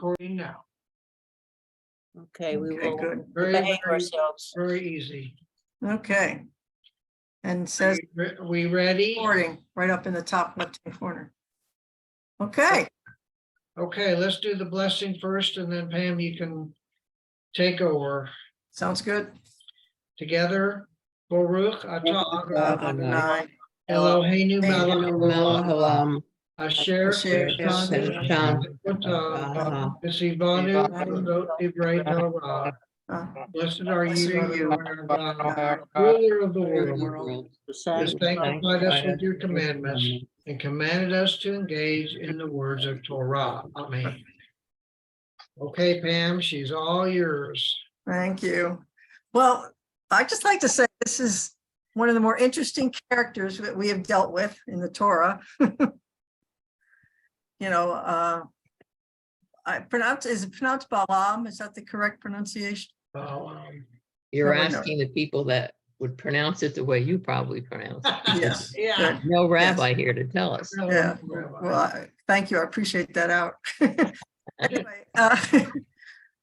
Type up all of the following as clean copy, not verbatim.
recording now. Okay, we Okay, will good. behave ourselves. Very easy. Okay. And it says We ready? recording right up in the top left-hand corner. Okay, Okay, let's do the blessing first, and then Pam, you can take over. sounds good. Together, Baruch atah Adonai, Eloheinu melech haolam, Haolam, asher Asher kshanti v'sivanu v'zot divrei Torah. Blessed are you, Lord our God, ruler of the world. You sanctified us with your commandments and commanded us to engage in the words of Torah. Amen. Okay, Pam, she's all yours. Thank you. Well, I'd just like to say this is one of the more interesting characters that we have dealt with in the Torah. Is it pronounced Balaam? Is that the correct pronunciation? You're No, no. asking the people that would pronounce it the way you probably pronounce it. Yes. Yeah. good. No rabbi here to tell us. Yeah, well, thank you. I appreciate that out. Anyway,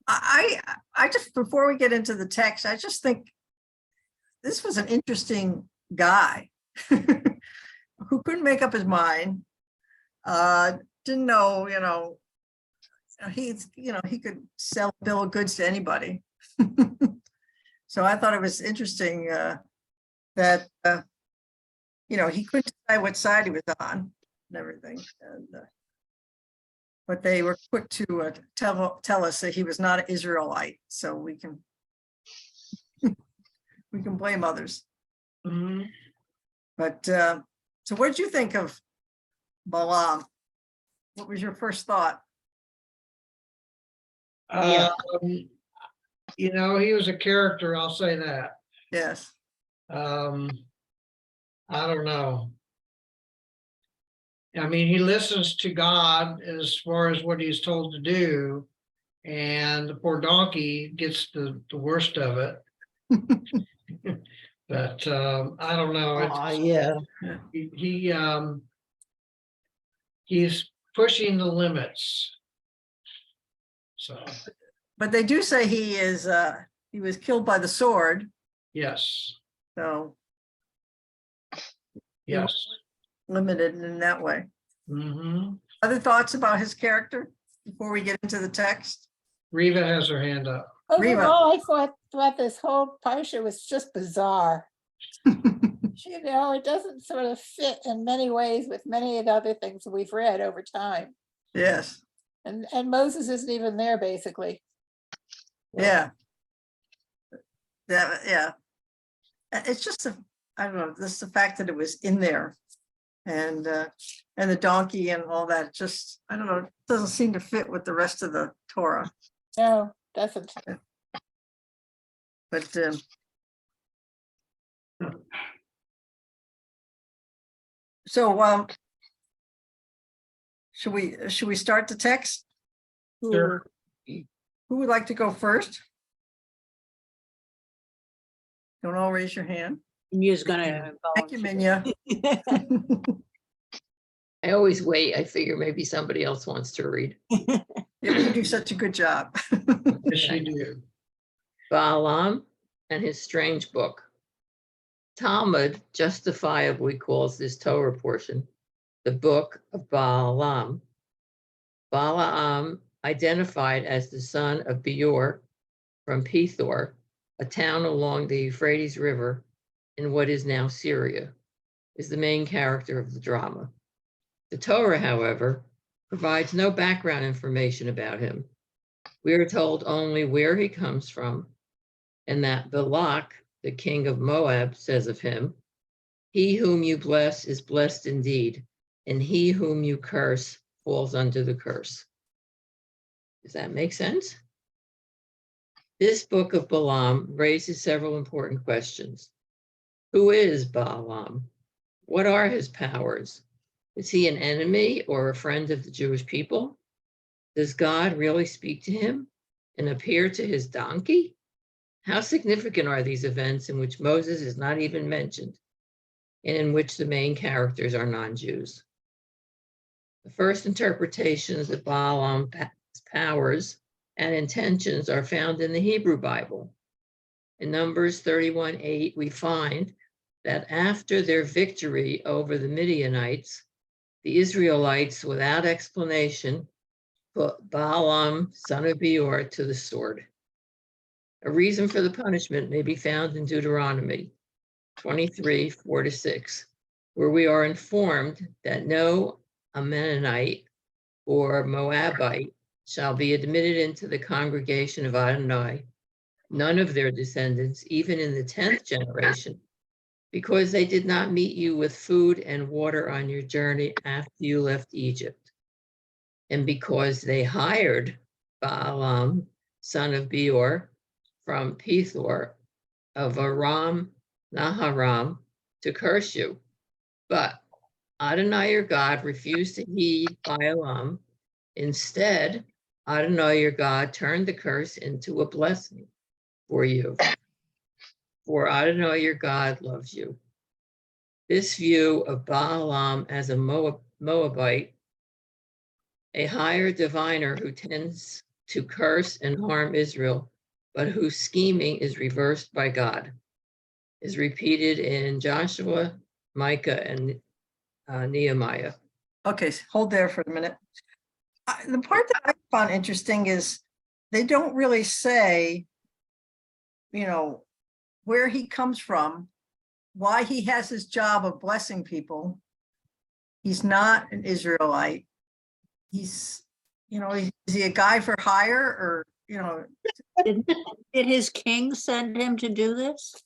I just, before we get into the text, I just think this was an interesting guy who couldn't make up his mind. Didn't know, he could sell a bill of goods to anybody. So I thought it was interesting that, he couldn't decide what side he was on and everything. But they were quick to tell us that he was not an Israelite, so we can blame others. Mhm. But so what did you think of Balaam? What was your first thought? Yeah. He was a character, I'll say that. Yes. I don't know. I mean, he listens to God as far as what he's told to do, and the poor donkey gets the worst of it. But I don't know. Yeah. He's pushing the limits. So But they do say he was killed by the sword, yes, so yes. limited in that way. Mm-hmm. Other thoughts about his character before we get into the text? Reva has her hand up. Reva. Overall, I thought this whole parsha was just bizarre. It doesn't sort of fit in many ways with many of the other things that we've read over time. Yes. And Moses isn't even there, basically. Yeah. Yeah. It's just I don't know, this the fact that it was in there and the donkey and all that, just, I don't know, it doesn't seem to fit with the rest of the Torah. No, doesn't. But so should we start the text? Sure. Who would like to go first? Don't all raise your hand. You're gonna. Thank you, Minya. I always wait. I figure maybe somebody else wants to read. You do such a good job. Yes, you do. Balaam and his strange book. Talmud justifiably calls this Torah portion the book of Balaam. Balaam, identified as the son of Beor from Pethor, a town along the Euphrates River in what is now Syria, is the main character of the drama. The Torah, however, provides no background information about him. We are told only where he comes from, and that Balak, the king of Moab, says of him, "He whom you bless is blessed indeed, and he whom you curse falls under the curse." Does that make sense? This book of Balaam raises several important questions. Who is Balaam? What are his powers? Is he an enemy or a friend of the Jewish people? Does God really speak to him and appear to his donkey? How significant are these events in which Moses is not even mentioned and in which the main characters are non-Jews? The first interpretation is that Balaam powers, and intentions are found in the Hebrew Bible. In Numbers 31:8, we find that after their victory over the Midianites, the Israelites, without explanation, put Balaam, son of Beor, to the sword. A reason for the punishment may be found in Deuteronomy 23:4-6, where we are informed that no Ammonite or Moabite shall be admitted into the congregation of Adonai, none of their descendants, even in the 10th generation, because they did not meet you with food and water on your journey after you left Egypt, and because they hired Balaam, son of Beor, from Pethor of Aram Naharam, to curse you. But Adonai your God refused to heed Balaam. Instead, Adonai your God turned the curse into a blessing for you. For Adonai your God loves you. This view of Balaam as a Moabite, a higher diviner who tends to curse and harm Israel, but whose scheming is reversed by God, is repeated in Joshua, Micah, and Nehemiah. Okay, hold there for a minute. The part that I found interesting is they don't really say, where he comes from, why he has his job of blessing people. He's not an Israelite. He's, is he a guy for hire, or, Did his king send him to do this?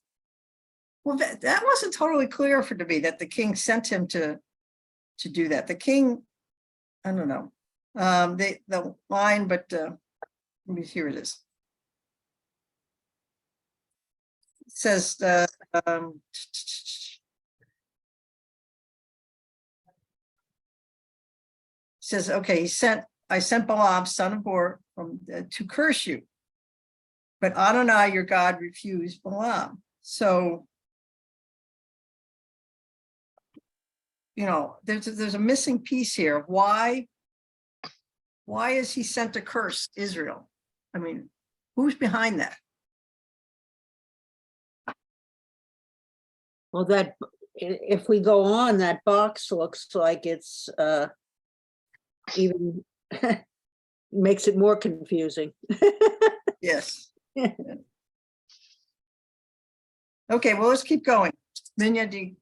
well, that wasn't totally clear to me, that the king sent him to do that. The king, I don't know, the line, but let me, here it is. It says, says, okay, I sent Balaam, son of Beor, to curse you, but Adonai your God refused Balaam. So, there's a missing piece here. Why is he sent to curse Israel? I mean, who's behind that? Well, if we go on, that box looks like it's even makes it more confusing. Yes. Okay, well, let's keep going. Minya,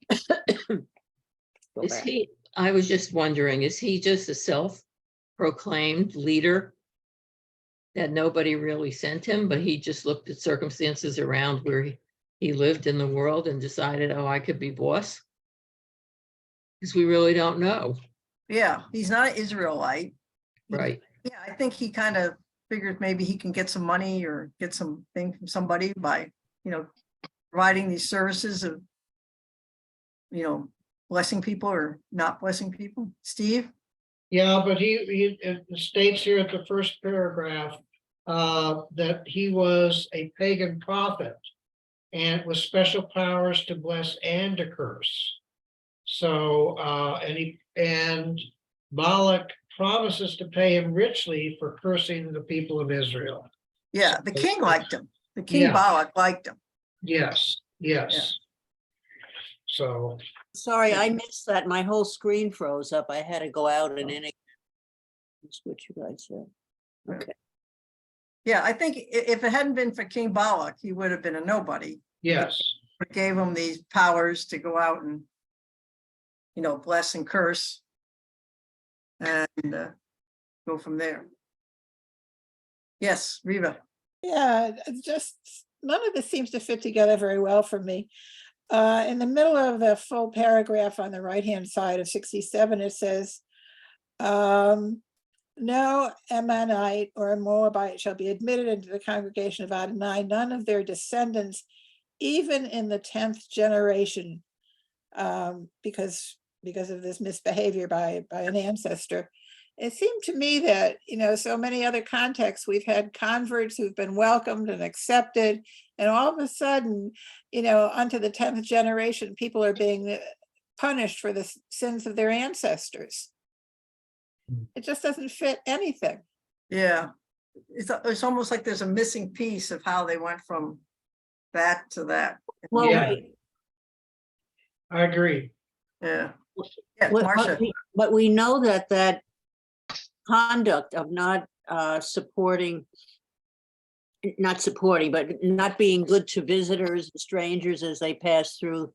Is he, I was just wondering, is he just a self-proclaimed leader that nobody really sent him, but he just looked at circumstances around where he lived in the world and decided, oh, I could be boss? Because we really don't know. yeah, he's not an Israelite. Right. Yeah, I think he kind of figured maybe he can get some money or get something from somebody by, providing these services of, blessing people or not blessing people. Steve? Yeah, but it states here at the first paragraph that he was a pagan prophet and with special powers to bless and to curse. So, and Balak promises to pay him richly for cursing the people of Israel. Yeah, the king liked him. The king Yeah. Balak liked him. Yes, yes. Yeah. So, Sorry, I missed that. My whole screen froze up. I had to go out and in. That's what you guys said. Okay. Yeah, I think if it hadn't been for King Balak, he would have been a nobody. yes, It gave him these powers to go out and, bless and curse and go from there. Yes, Reva. Yeah, it's just none of this seems to fit together very well for me. In the middle of the full paragraph on the right-hand side of 67, it says, no Ammonite or Moabite shall be admitted into the congregation of Adonai, none of their descendants, even in the 10th generation, because of this misbehavior by an ancestor. It seemed to me that, so many other contexts, we've had converts who've been welcomed and accepted, and all of a sudden, unto the 10th generation, people are being punished for the sins of their ancestors. It just doesn't fit anything. Yeah. It's almost like there's a missing piece of how they went from that to that. Well, Yeah. Right. I agree. Yeah. Yeah, But Marcia. but we know that that conduct of not supporting, but not being good to visitors and strangers as they pass through,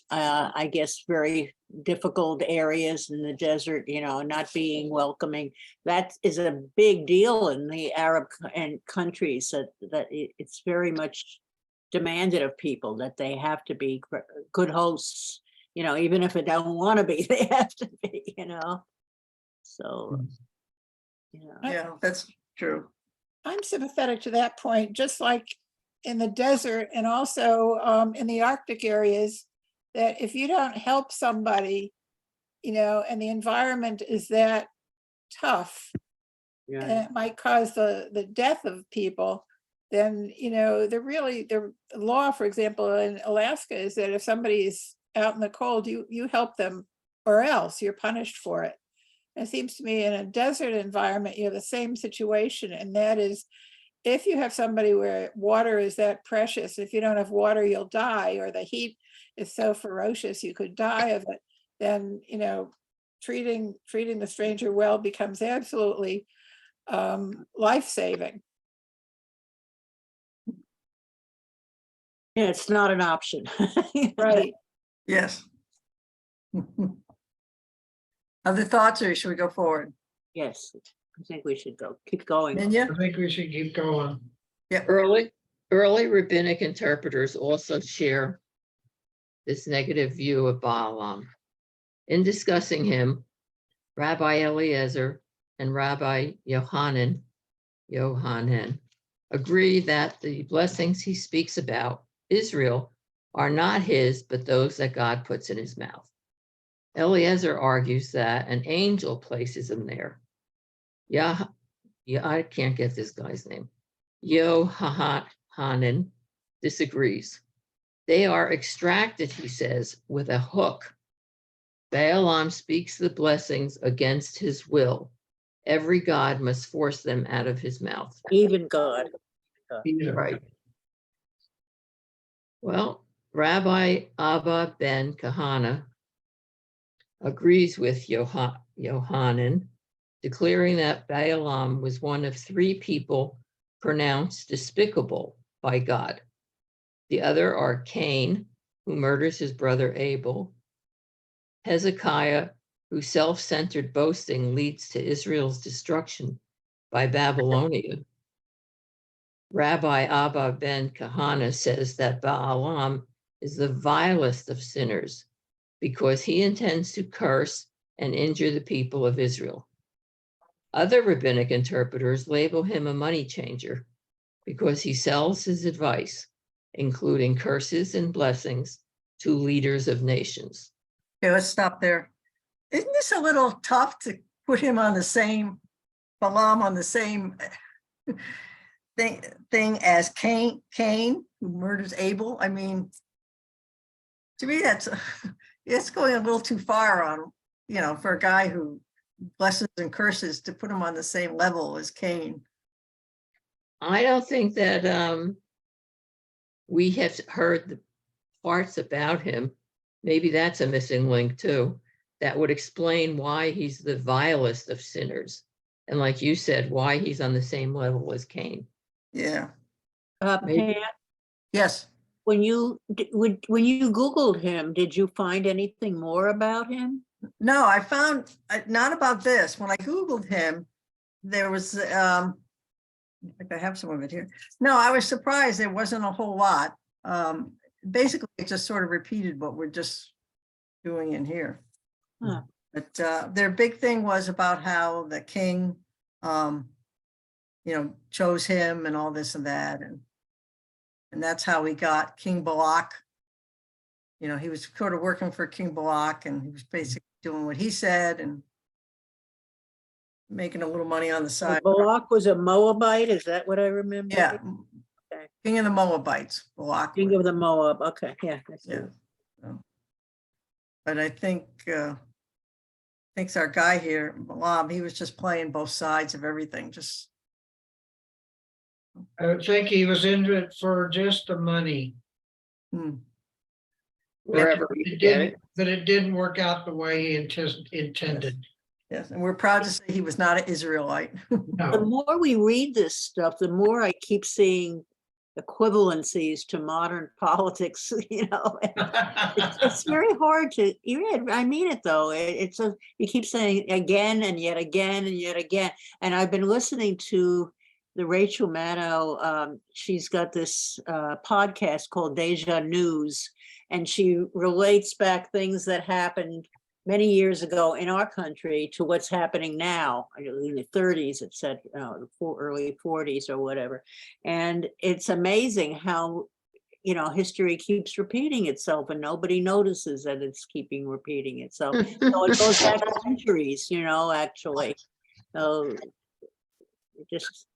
I guess, very difficult areas in the desert, not being welcoming. That is a big deal in the Arab and countries that it's very much demanded of people that they have to be good hosts, even if they don't want to be, they have to be, So, Yeah, that's true. I'm sympathetic to that point, just like in the desert and also in the Arctic areas, that if you don't help somebody, and the environment is that tough, and it might cause the death of people, then, the law, for example, in Alaska is that if somebody is out in the cold, you help them or else you're punished for it. It seems to me in a desert environment, you have the same situation, and that is if you have somebody where water is that precious, if you don't have water, you'll die, or the heat is so ferocious you could die of it, then, treating the stranger well becomes absolutely life-saving. yeah, it's not an option. Right. Yes. Other thoughts, or should we go forward? Yes, I think we should keep going. Minya? I think we should keep going. Early rabbinic interpreters also share this negative view of Balaam. In discussing him, Rabbi Eliezer and Rabbi Yohanan agree that the blessings he speaks about Israel are not his, but those that God puts in his mouth. Eliezer argues that an angel places him there. I can't get this guy's name. Yohanan disagrees. They are extracted, he says, with a hook. Balaam speaks the blessings against his will. Every God must force them out of his mouth. Even God. Right. Well, Rabbi Abba ben Kahana agrees with Yohanan, declaring that Balaam was one of three people pronounced despicable by God. The other are Cain, who murders his brother Abel, Hezekiah, whose self-centered boasting leads to Israel's destruction by Babylonia. Rabbi Abba ben Kahana says that Balaam is the vilest of sinners because he intends to curse and injure the people of Israel. Other rabbinic interpreters label him a money changer because he sells his advice, including curses and blessings, to leaders of nations. Okay, let's stop there. Isn't this a little tough to put him on the same, Balaam on the same thing as Cain, who murders Abel? I mean, to me, it's going a little too far on, for a guy who blesses and curses, to put him on the same level as Cain. I don't think that we have heard the parts about him. Maybe that's a missing link too. That would explain why he's the vilest of sinners. And like you said, why he's on the same level as Cain. Yeah. Maybe. Pat, Yes. when you Googled him, did you find anything more about him? No, I found not about this. When I Googled him, there was, I think I have some of it here. No, I was surprised there wasn't a whole lot. Basically, it just sort of repeated what we're just doing in here. Huh. But their big thing was about how the king, chose him and all this and that. And that's how he got King Balak. He was sort of working for King Balak, and he was basically doing what he said and making a little money on the side. Balak was a Moabite, is that what I remember? Yeah. Okay. King of the Moabites, Balak. King of the Moab, okay, yeah. Yeah. But I think our guy here, Balaam, he was just playing both sides of everything, just I think he was into it for just the money. Hmm. Wherever we It could get didn't, it. but it didn't work out the way he intended. Yes, and we're proud to say he was not an Israelite. The No. more we read this stuff, the more I keep seeing equivalencies to modern politics, you know. It's very hard to, I mean it though. It's a, you keep saying again and yet again and yet again. And I've been listening to the Rachel Maddow, she's got this podcast called Deja News, and she relates back things that happened many years ago in our country to what's happening now in the 30s, it said, early 40s or whatever. And it's amazing how, you know, history keeps repeating itself and nobody notices that it's keeping repeating itself. So it goes back centuries, you know, actually. So just,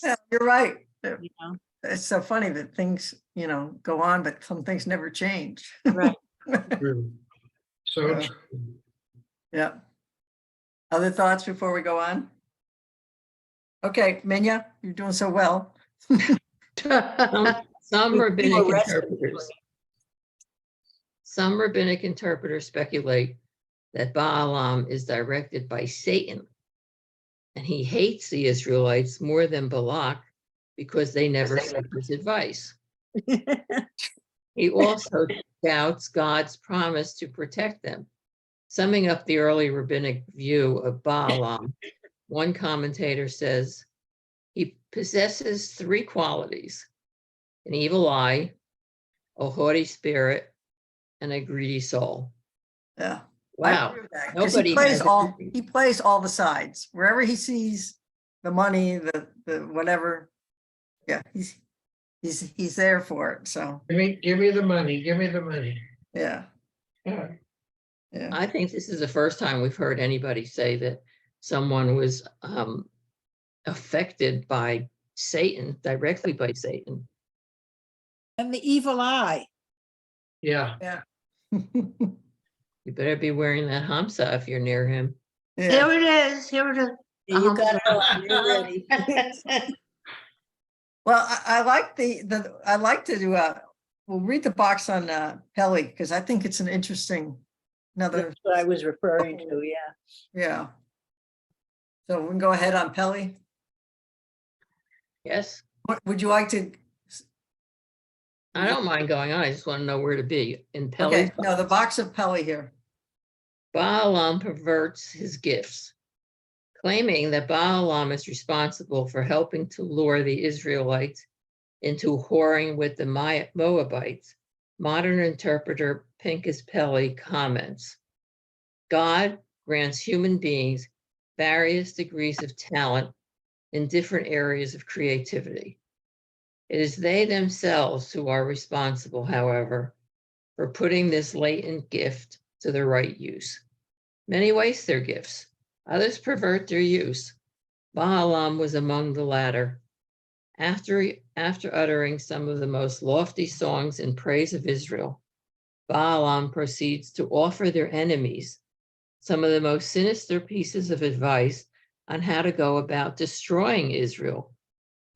Yeah, you're right. you know, It's so funny that things, you know, go on, but some things never change. right. True. So Yeah. true. Yeah. Other thoughts before we go on? Okay, Minya, you're doing so well. Some rabbinic arrested. interpreters. Some rabbinic interpreters speculate that Balaam is directed by Satan, and he hates the Israelites more than Balak because they never took his advice. He also doubts God's promise to protect them. Summing up the early rabbinic view of Balaam, one commentator says, he possesses three qualities: an evil eye, a haughty spirit, and a greedy soul. Yeah. I Wow. agree with that, 'cause Nobody has he plays all the sides. Wherever he sees the money, the whatever. Yeah, he's there for it. So, Give me the money, give me the money. yeah, Yeah. yeah. I think this is the first time we've heard anybody say that someone was affected by Satan, directly by Satan. And the evil eye. Yeah. Yeah. You better be wearing that hamsa if you're near him. Yeah. it is. Here it is. You got it on, you're ready. Well, I like I like to do we'll read the box on Pele, because I think it's an interesting, another, That's what I was referring to, yeah. yeah. So we can go ahead on Pele. Yes, What would you like to? I don't mind going on. I just want to know where to be. In Pele's Okay, no, the box of Pele here. Balaam perverts his gifts, claiming that Balaam is responsible for helping to lure the Israelites into whoring with the Moabites. Modern interpreter Pincus Pele comments, God grants human beings various degrees of talent in different areas of creativity. It is they themselves who are responsible, however, for putting this latent gift to the right use. Many waste their gifts, others pervert their use. Balaam was among the latter. After uttering some of the most lofty songs in praise of Israel, Balaam proceeds to offer their enemies some of the most sinister pieces of advice on how to go about destroying Israel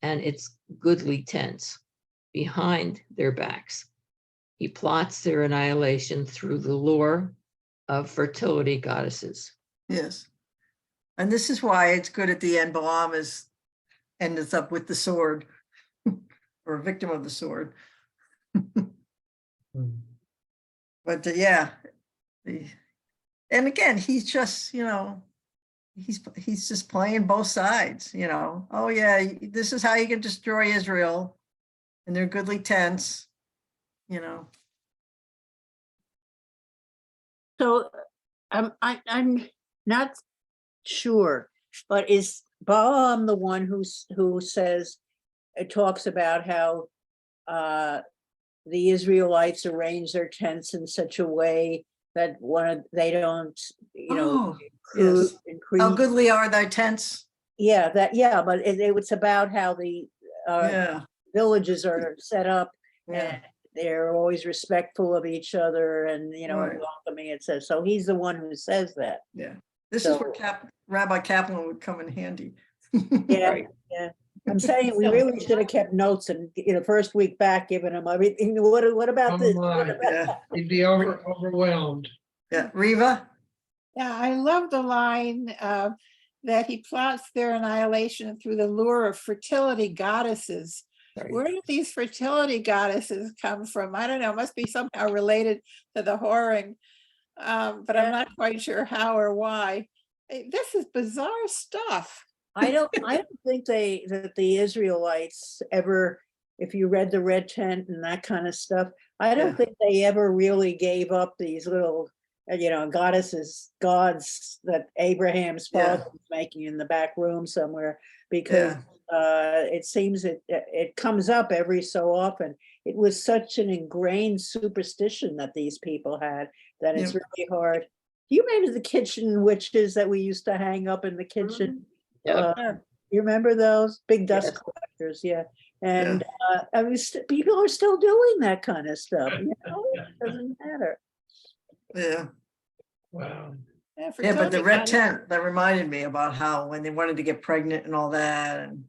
and its goodly tents behind their backs. He plots their annihilation through the lure of fertility goddesses. Yes. And this is why it's good at the end, Balaam ends up with the sword or a victim of the sword. But yeah, and again, he's just, you know, he's just playing both sides, you know. Oh yeah, this is how you can destroy Israel and their goodly tents, you know. So I'm not sure, but is Balaam the one who says, it talks about how the Israelites arrange their tents in such a way that they don't, you know, Yes. increase. How goodly are thy tents? Yeah, but it's about how the Yeah, villages are set up, yeah. and they're always respectful of each other, and you know, Right. welcoming. It says so. He's the one who says that. Yeah, this is where So- Rabbi Kaplan would come in handy. Yeah, Right. yeah. I'm saying we really should have kept notes and, first week back, giving them everything. What about Oh this? my. What about Yeah. that? He'd be overwhelmed. Yeah, Reva? Yeah, I love the line that he plots their annihilation through the lure of fertility goddesses. Where did these fertility goddesses come from? I don't know, must be somehow related to the whoring, but I'm not quite sure how or why. This is bizarre stuff. I don't think that the Israelites ever, if you read the Red Tent and that kind of stuff, I don't Yeah. think they ever really gave up these little, goddesses, gods that Abraham's Yeah. father was making in the back room somewhere, because it seems it comes up every so often. It was such an ingrained superstition that these people had that it's really hard. Do you remember the kitchen witches that we used to hang up in the kitchen? Yep. You remember those big dust Yes. collectors? Yeah. And I mean, people are still doing that kind of stuff. It doesn't matter. Yeah. Wow. Yeah, but the red tent, that reminded me about how when they wanted to get pregnant and all that, and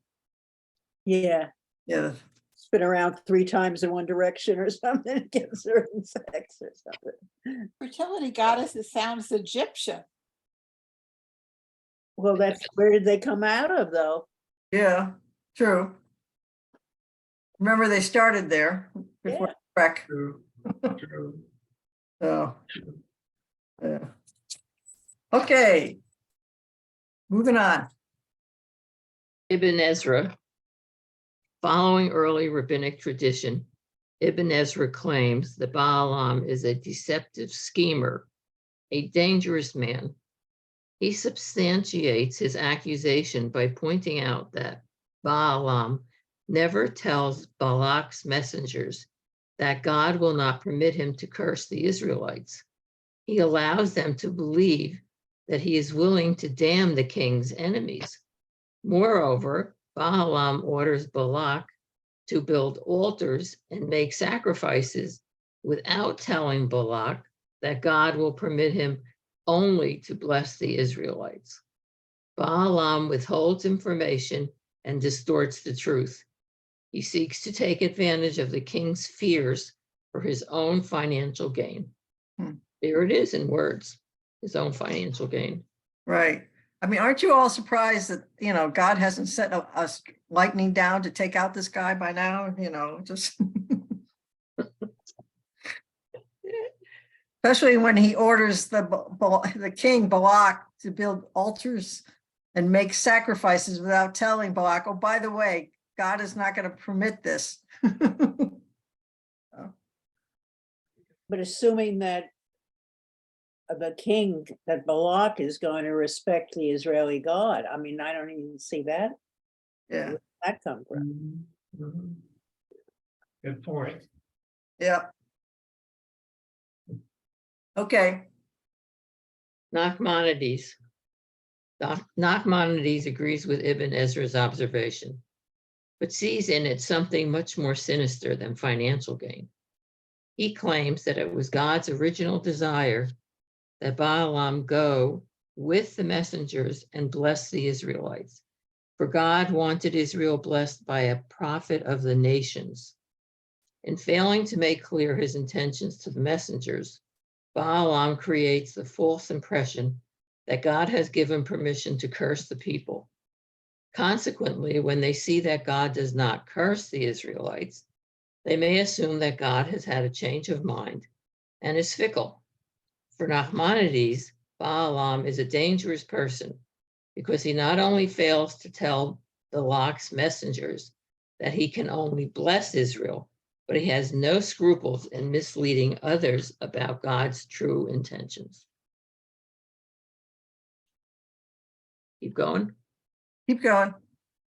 Yeah. yeah, Spin around 3 times in one direction or something to get certain sex or something. Fertility goddesses sounds Egyptian. Well, that's where did they come out of, though? yeah, true. Remember, they started there before Yeah. the wreck. True. True. So, yeah. Okay. Moving on. Ibn Ezra. Following early rabbinic tradition, Ibn Ezra claims that Balaam is a deceptive schemer, a dangerous man. He substantiates his accusation by pointing out that Balaam never tells Balak's messengers that God will not permit him to curse the Israelites. He allows them to believe that he is willing to damn the king's enemies. Moreover, Balaam orders Balak to build altars and make sacrifices without telling Balak that God will permit him only to bless the Israelites. Balaam withholds information and distorts the truth. He seeks to take advantage of the king's fears for his own financial gain. There it is in words, his own financial gain. Right. I mean, aren't you all surprised that, God hasn't sent a lightning down to take out this guy by now, just. Especially when he orders the king Balak to build altars and make sacrifices without telling Balak, oh, by the way, God is not going to permit this. But assuming that the king, that Balak is going to respect the Israeli God. I mean, I don't even see that. Yeah. Where did that come from? Mhm. Good point. Yeah. Okay. Nachmanides. Nachmanides agrees with Ibn Ezra's observation, but sees in it something much more sinister than financial gain. He claims that it was God's original desire that Balaam go with the messengers and bless the Israelites, for God wanted Israel blessed by a prophet of the nations. In failing to make clear his intentions to the messengers, Balaam creates the false impression that God has given permission to curse the people. Consequently, when they see that God does not curse the Israelites, they may assume that God has had a change of mind and is fickle. For Nachmanides, Balaam is a dangerous person because he not only fails to tell Balak's messengers that he can only bless Israel, but he has no scruples in misleading others about God's true intentions. Keep going. Keep going.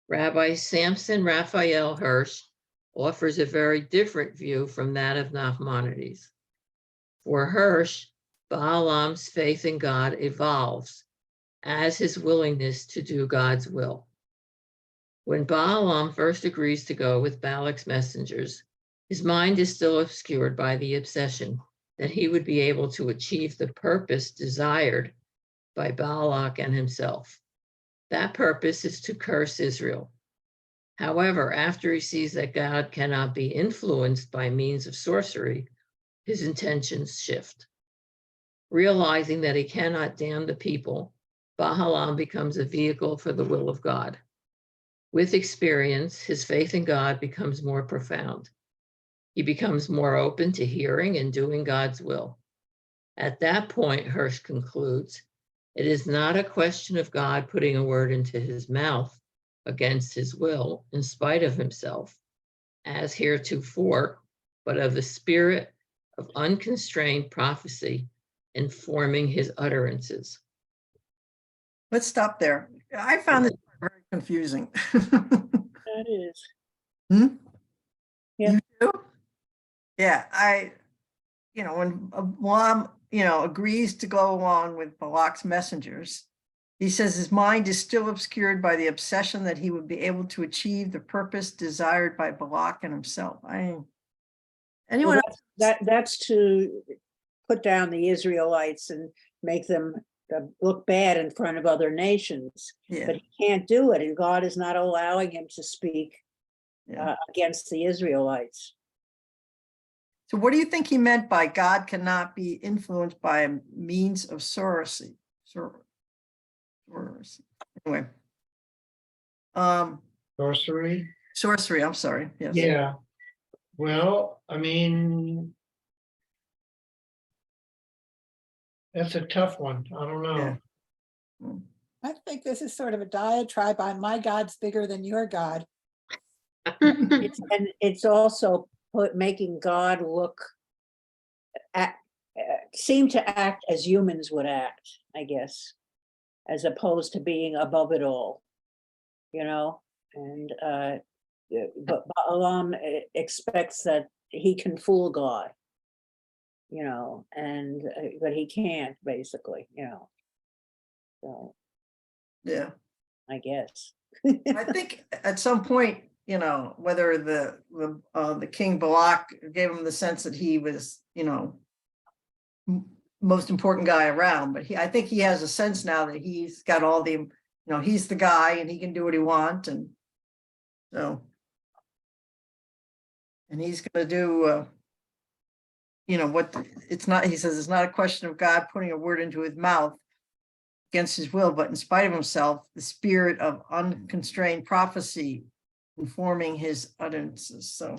Rabbi Samson Raphael Hirsch offers a very different view from that of Nachmanides. For Hirsch, Balaam's faith in God evolves as his willingness to do God's will. When Balaam first agrees to go with Balak's messengers, his mind is still obscured by the obsession that he would be able to achieve the purpose desired by Balak and himself. That purpose is to curse Israel. However, after he sees that God cannot be influenced by means of sorcery, his intentions shift. Realizing that he cannot damn the people, Balaam becomes a vehicle for the will of God. With experience, his faith in God becomes more profound. He becomes more open to hearing and doing God's will. At that point, Hirsch concludes, it is not a question of God putting a word into his mouth against his will, in spite of himself, as heretofore, but of the spirit of unconstrained prophecy informing his utterances. Let's stop there. I found this very confusing. That is. Hmm? Yeah. You too? Yeah, when Balaam, agrees to go along with Balak's messengers, he says his mind is still obscured by the obsession that he would be able to achieve the purpose desired by Balak and himself. Anyone Well, else? that's to put down the Israelites and make them look bad in front of other nations. Yeah, But he can't do it, and God is not allowing him to speak yeah. against the Israelites. So what do you think he meant by God cannot be influenced by a means of sorcery? Anyway. Sorcery. Sorcery, I'm sorry. Yes. Yeah. Well, I mean, that's a tough one. I don't know. Yeah. I think this is sort of a diatribe on my God's bigger than your God. It's also making God seem to act as humans would act, I guess, as opposed to being above it all, and but Balaam expects that he can fool God, and but he can't, basically, so Yeah. I guess. I think at some point, whether the King Balak gave him the sense that he was, most important guy around, but I think he has a sense now that he's got all the, he's the guy and he can do what he wants, and so, and he's going to do, what it's not. He says it's not a question of God putting a word into his mouth against his will, but in spite of himself, the spirit of unconstrained prophecy informing his utterances. So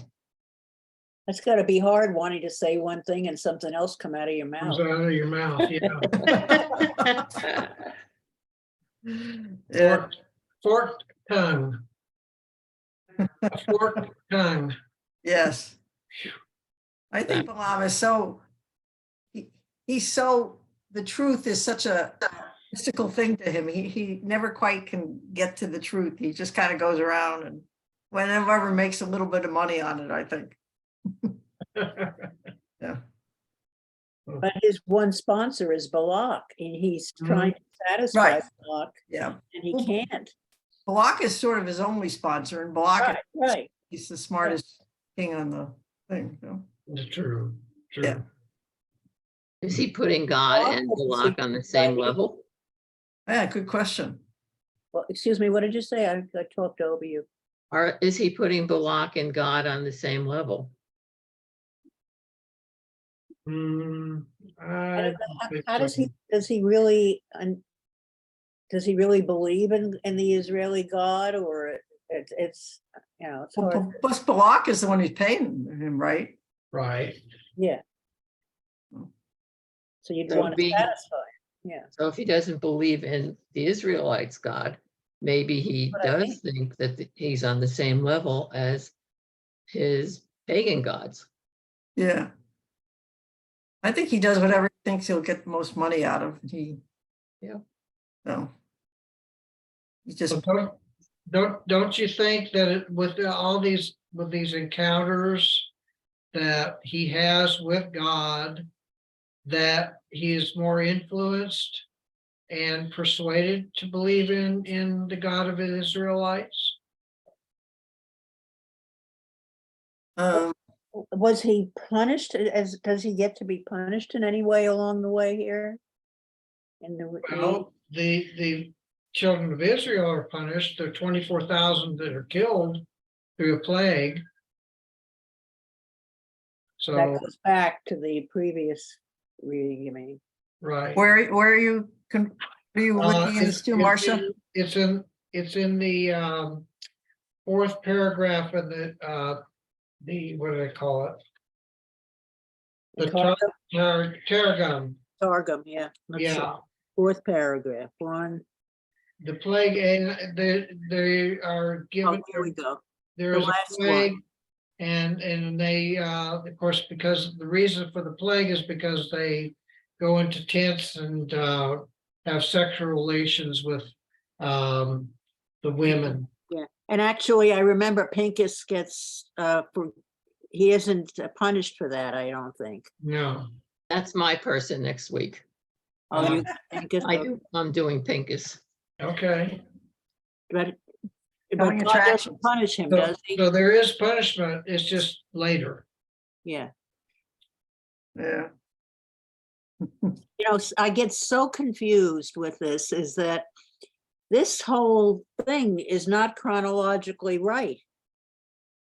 That's got to be hard, wanting to say one thing and something else come out of your Comes mouth. out of your mouth, yeah. Forked tongue. A forked tongue. Yes. I think Balaam is he's so, the truth is such a mystical thing to him. He never quite can get to the truth. He just kind of goes around and whenever makes a little bit of money on it, I think. Yeah. But his one sponsor is Balak, and he's trying to satisfy Right. Balak, Yeah. and he Well, can't. Balak is sort of his only sponsor, and Balak, Right. he's the smartest king on the thing. So. It's true. Yeah. Is he putting God and Balak on the same level? Yeah, good question. Well, excuse me, what did you say? I talked over you. Or is he putting Balak and God on the same level? I How does he really believe in the Israeli God, or it's it's hard. Well, plus Balak is the one who's paying him, right? Right. Yeah. So you'd So want to satisfy. Yeah. So if he doesn't believe in the Israelites' God, maybe he What I does think that he's on the same level as his pagan gods. Yeah. I think he does whatever he thinks he'll get the most money out of. Yeah. No. He just. Don't you think that with all these encounters that he has with God, that he is more influenced and persuaded to believe in the God of the Israelites? Was he punished? Does he get to be punished in any way along the way here? Well, the children of Israel are punished. The 24,000 that are killed through a plague. That So, goes back to the previous reading, you mean? right. Where are you, what are you looking in It's- this to, it's Marcia? in- It's in the fourth paragraph of the, what do they call it? The Targum, Targum, yeah. Let's see. yeah. Fourth paragraph, one, The plague, and they are oh, given, here we go. there the is a last one. plague. And they, of course, because the reason for the plague is because they go into tents and have sexual relations with the women. Yeah, and actually, I remember Pincus gets, he isn't punished for that, I don't think. No, That's my person next week. Oh, you, Pincus, I'm doing Pincus. okay. but Going God attractions. doesn't punish him, So, does he? so there is punishment, it's just later. Yeah. Yeah. You know, I get so confused with this, is that this whole thing is not chronologically right.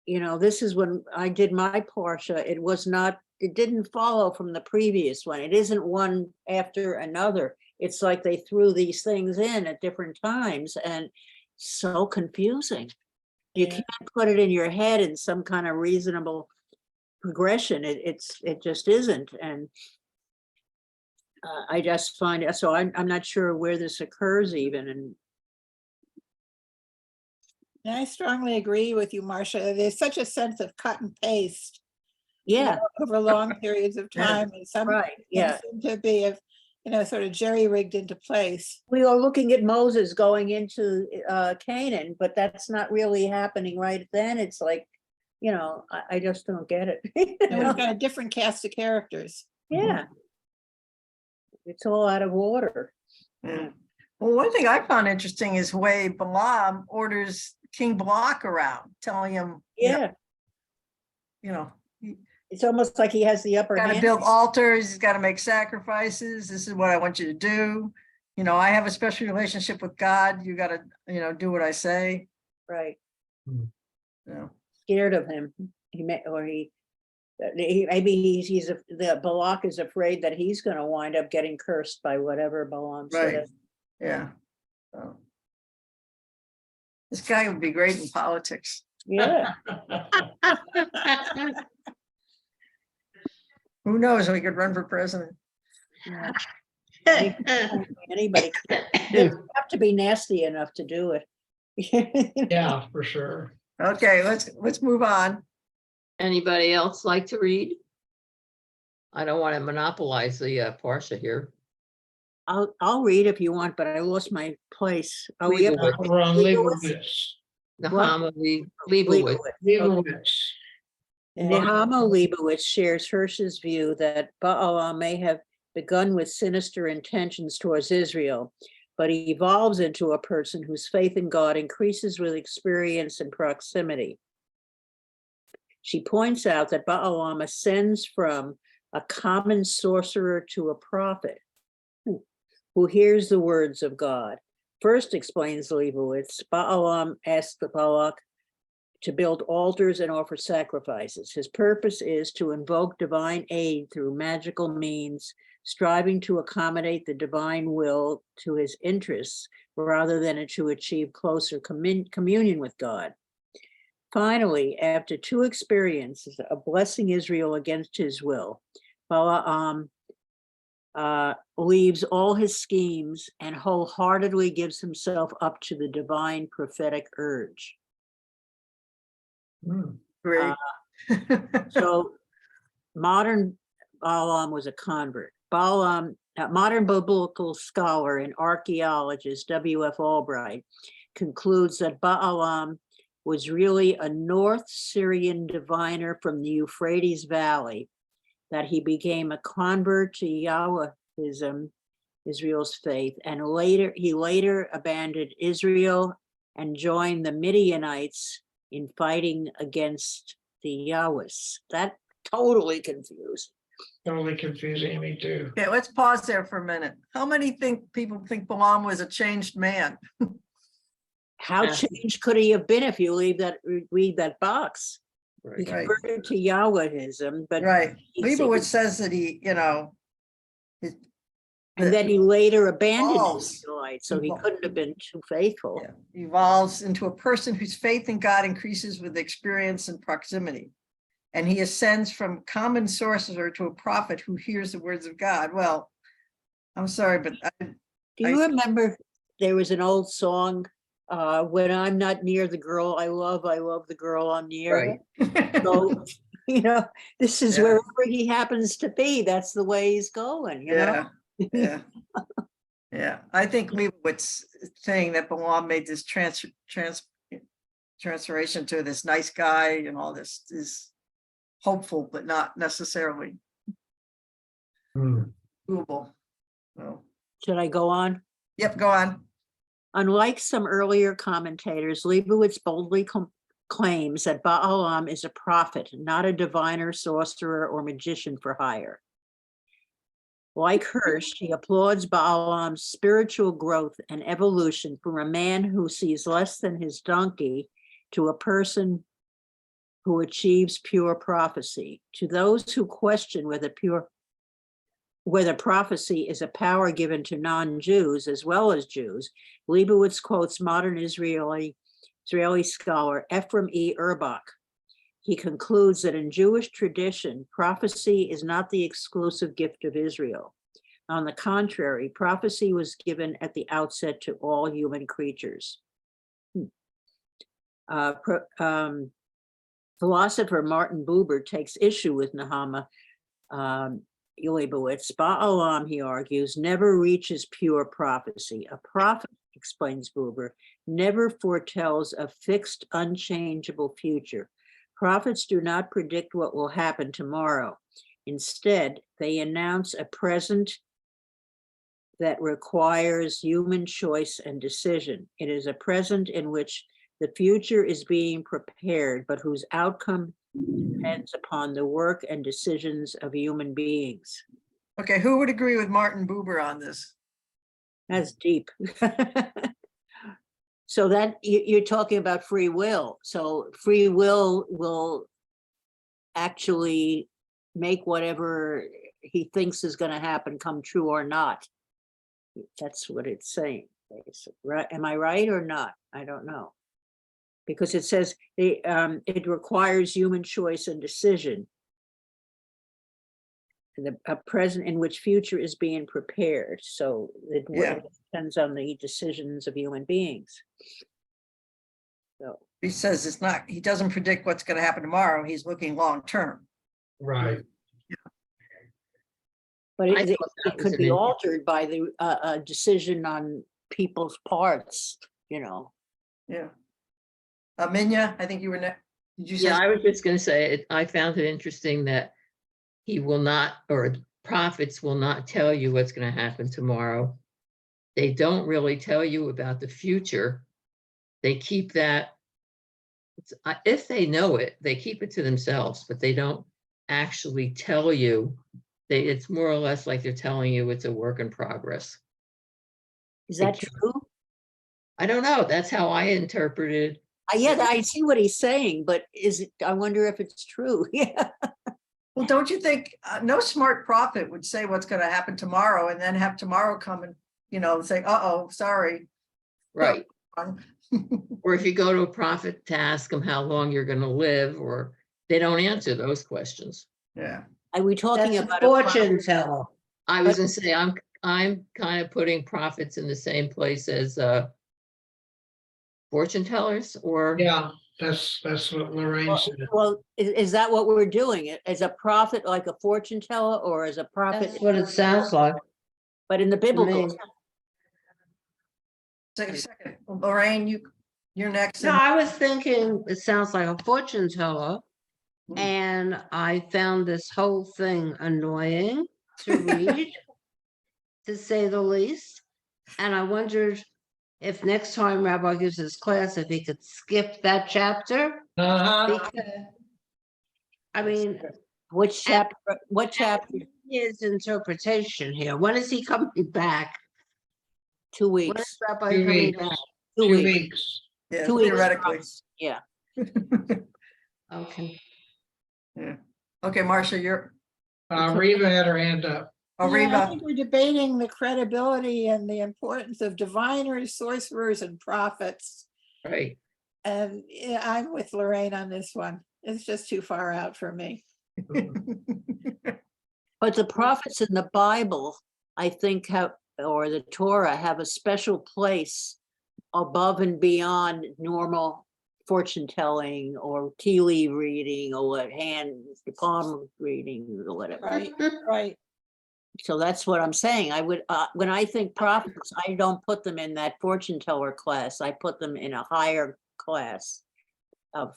You know, this is when I did my Parsha, it didn't follow from the previous one. It isn't one after another. It's like they threw these things in at different times, and so confusing. You Yeah. can't put it in your head in some kind of reasonable progression. It just isn't. And I just find it, so I'm not sure where this occurs even. And And I strongly agree with you, Marcia. There's such a sense of cut and paste, you yeah, know, over long periods of Yeah. time, and some right, things yeah. seem to be, sort of jerry-rigged into place. We are looking at Moses going into Canaan, but that's not really happening right then. It's like, you know, I just don't get it. You And we've know? got a different cast of characters. Yeah. It's all out of order. Yeah. Well, one thing I found interesting is the way Balaam orders King Balak around, telling him, Yeah, you know, it's almost like he has the upper got to hand. build altars, he's got to make sacrifices. This is what I want you to do. You know, I have a special relationship with God. You got to, do what I say. Right, You know. scared of him. Maybe the Balak is afraid that he's going to wind up getting cursed by whatever Balaam Right. says. Yeah. So, this guy would be great in politics. Yeah, Who knows? We could run for president. yeah. Anybody, you have to be nasty enough to do it. Yeah, for sure. Okay, let's move on. Anybody else like to read? I don't want to monopolize the Parsha here. I'll read if you want, but I lost my place. Are we up? Leibowitz. We're on Leibowitz? Nehemiah. Nahama Leibowitz. Leibowitz. Nehemiah Leibowitz shares Hirsch's view that Balaam may have begun with sinister intentions towards Israel, but he evolves into a person whose faith in God increases with experience and proximity. She points out that Balaam ascends from a common sorcerer to a prophet who hears the words of God. First, explains Leibowitz, Balaam asked the Balak to build altars and offer sacrifices. His purpose is to invoke divine aid through magical means, striving to accommodate the divine will to his interests rather than to achieve closer communion with God. Finally, after two experiences of blessing Israel against his will, Balaam leaves all his schemes and wholeheartedly gives himself up to the divine prophetic urge. Great. So modern Balaam was a convert. Balaam, modern biblical scholar and archaeologist W.F. Albright concludes that Balaam was really a North Syrian diviner from the Euphrates Valley, that he became a convert to Yahwism, Israel's faith, and he later abandoned Israel and joined the Midianites in fighting against the Yahwist. That totally confused. Totally confusing me too. Okay, let's pause there for a minute. How many people think Balaam was a changed man? How Yeah. changed could he have been if you read that box? He Right. Right. converted to Yahwehism, but Right. he Leibowitz said- says that he, and then he later abandoned Evolves. his light, so he Evol- couldn't have been too faithful. yeah, evolves into a person whose faith in God increases with experience and proximity. And he ascends from common sorcerer to a prophet who hears the words of God. Well, I'm sorry, but Do you remember there was an old song, when I'm not near the girl I love the girl I'm near. Right. So, this is Yeah. wherever he happens to be, that's the way he's going, yeah, yeah. Yeah, I think Leibowitz saying that Balaam made this transformation to this nice guy and all this is hopeful, but not necessarily doable. So, Should I go on? yep, go on. Unlike some earlier commentators, Leibowitz boldly claims that Balaam is a prophet, not a diviner, sorcerer, or magician for hire. Like Hirsch, he applauds Balaam's spiritual growth and evolution from a man who sees less than his donkey to a person who achieves pure prophecy. To those who question whether prophecy is a power given to non-Jews as well as Jews, Leibowitz quotes modern Israeli scholar Ephraim E. Urbach. He concludes that in Jewish tradition, prophecy is not the exclusive gift of Israel. On the contrary, prophecy was given at the outset to all human creatures. Philosopher Martin Buber takes issue with Nehemiah Leibowitz. Balaam, he argues, never reaches pure prophecy. A prophet, explains Buber, never foretells a fixed, unchangeable future. Prophets do not predict what will happen tomorrow. Instead, they announce a present that requires human choice and decision. It is a present in which the future is being prepared, but whose outcome depends upon the work and decisions of human beings. Okay, who would agree with Martin Buber on this? That's deep. So that you're talking about free will. So free will actually make whatever he thinks is going to happen come true or not. That's what it's saying. Right? Am I right or not? I don't know. Because it says it requires human choice and decision. And a present in which future is being prepared. So it depends on the decisions of human beings. So He says it's not, he doesn't predict what's going to happen tomorrow. He's looking long term. Right. but I it thought that was could an be in- altered by the decision on people's parts, Yeah. Minya, I think you were next. Did you say? Yeah, I was just gonna say, I found it interesting that he will not, or prophets will not tell you what's gonna happen tomorrow. They don't really tell you about the future. They keep that, if they know it, they keep it to themselves, but they don't actually tell you. It's more or less like they're telling you it's a work in progress. is that true? I don't know. That's how I interpreted. Yeah, I see what he's saying, but I wonder if it's true. Yeah. Well, don't you think no smart prophet would say what's going to happen tomorrow and then have tomorrow come and, say, uh-oh, sorry. Right. Or if you go to a prophet to ask them how long you're going to live, or they don't answer those questions. Yeah. Are we talking That's a about fortune teller. I was going to say, I'm kind of putting prophets in the same place as fortune tellers, or Yeah, that's what Lorraine said. Well, is that what we're doing? As a prophet, like a fortune teller, or as a prophet? That's what it sounds like But in the to biblical, me. Second, Lorraine, you're next. No, I was thinking it sounds like a fortune teller. Hmm. And I found this whole thing annoying to read, to say the least. And I wondered if next time Rabbi gives his class, if he could skip that chapter. Uh-huh. Because, I mean, which chapter? What chapter? his interpretation here. When is he coming back? 2 When is weeks. Rabbi 2 coming weeks. back? 2 2 weeks. weeks. Yeah, 2 weeks. theoretically. Yeah. Okay. Yeah. Okay, Marcia, you're, Reva had her hand up. oh, Yeah, I Reva, think we're debating the credibility and the importance of diviners, sorcerers, and prophets. Right. And yeah, I'm with Lorraine on this one. It's just too far out for me. But the prophets in the Bible, I think have, or the Torah have a special place above and beyond normal fortune telling or tea leaf reading or what palm reading or whatever. Right, right. So that's what I'm saying. I would, when I think prophets, I don't put them in that fortune teller class. I put them in a higher class of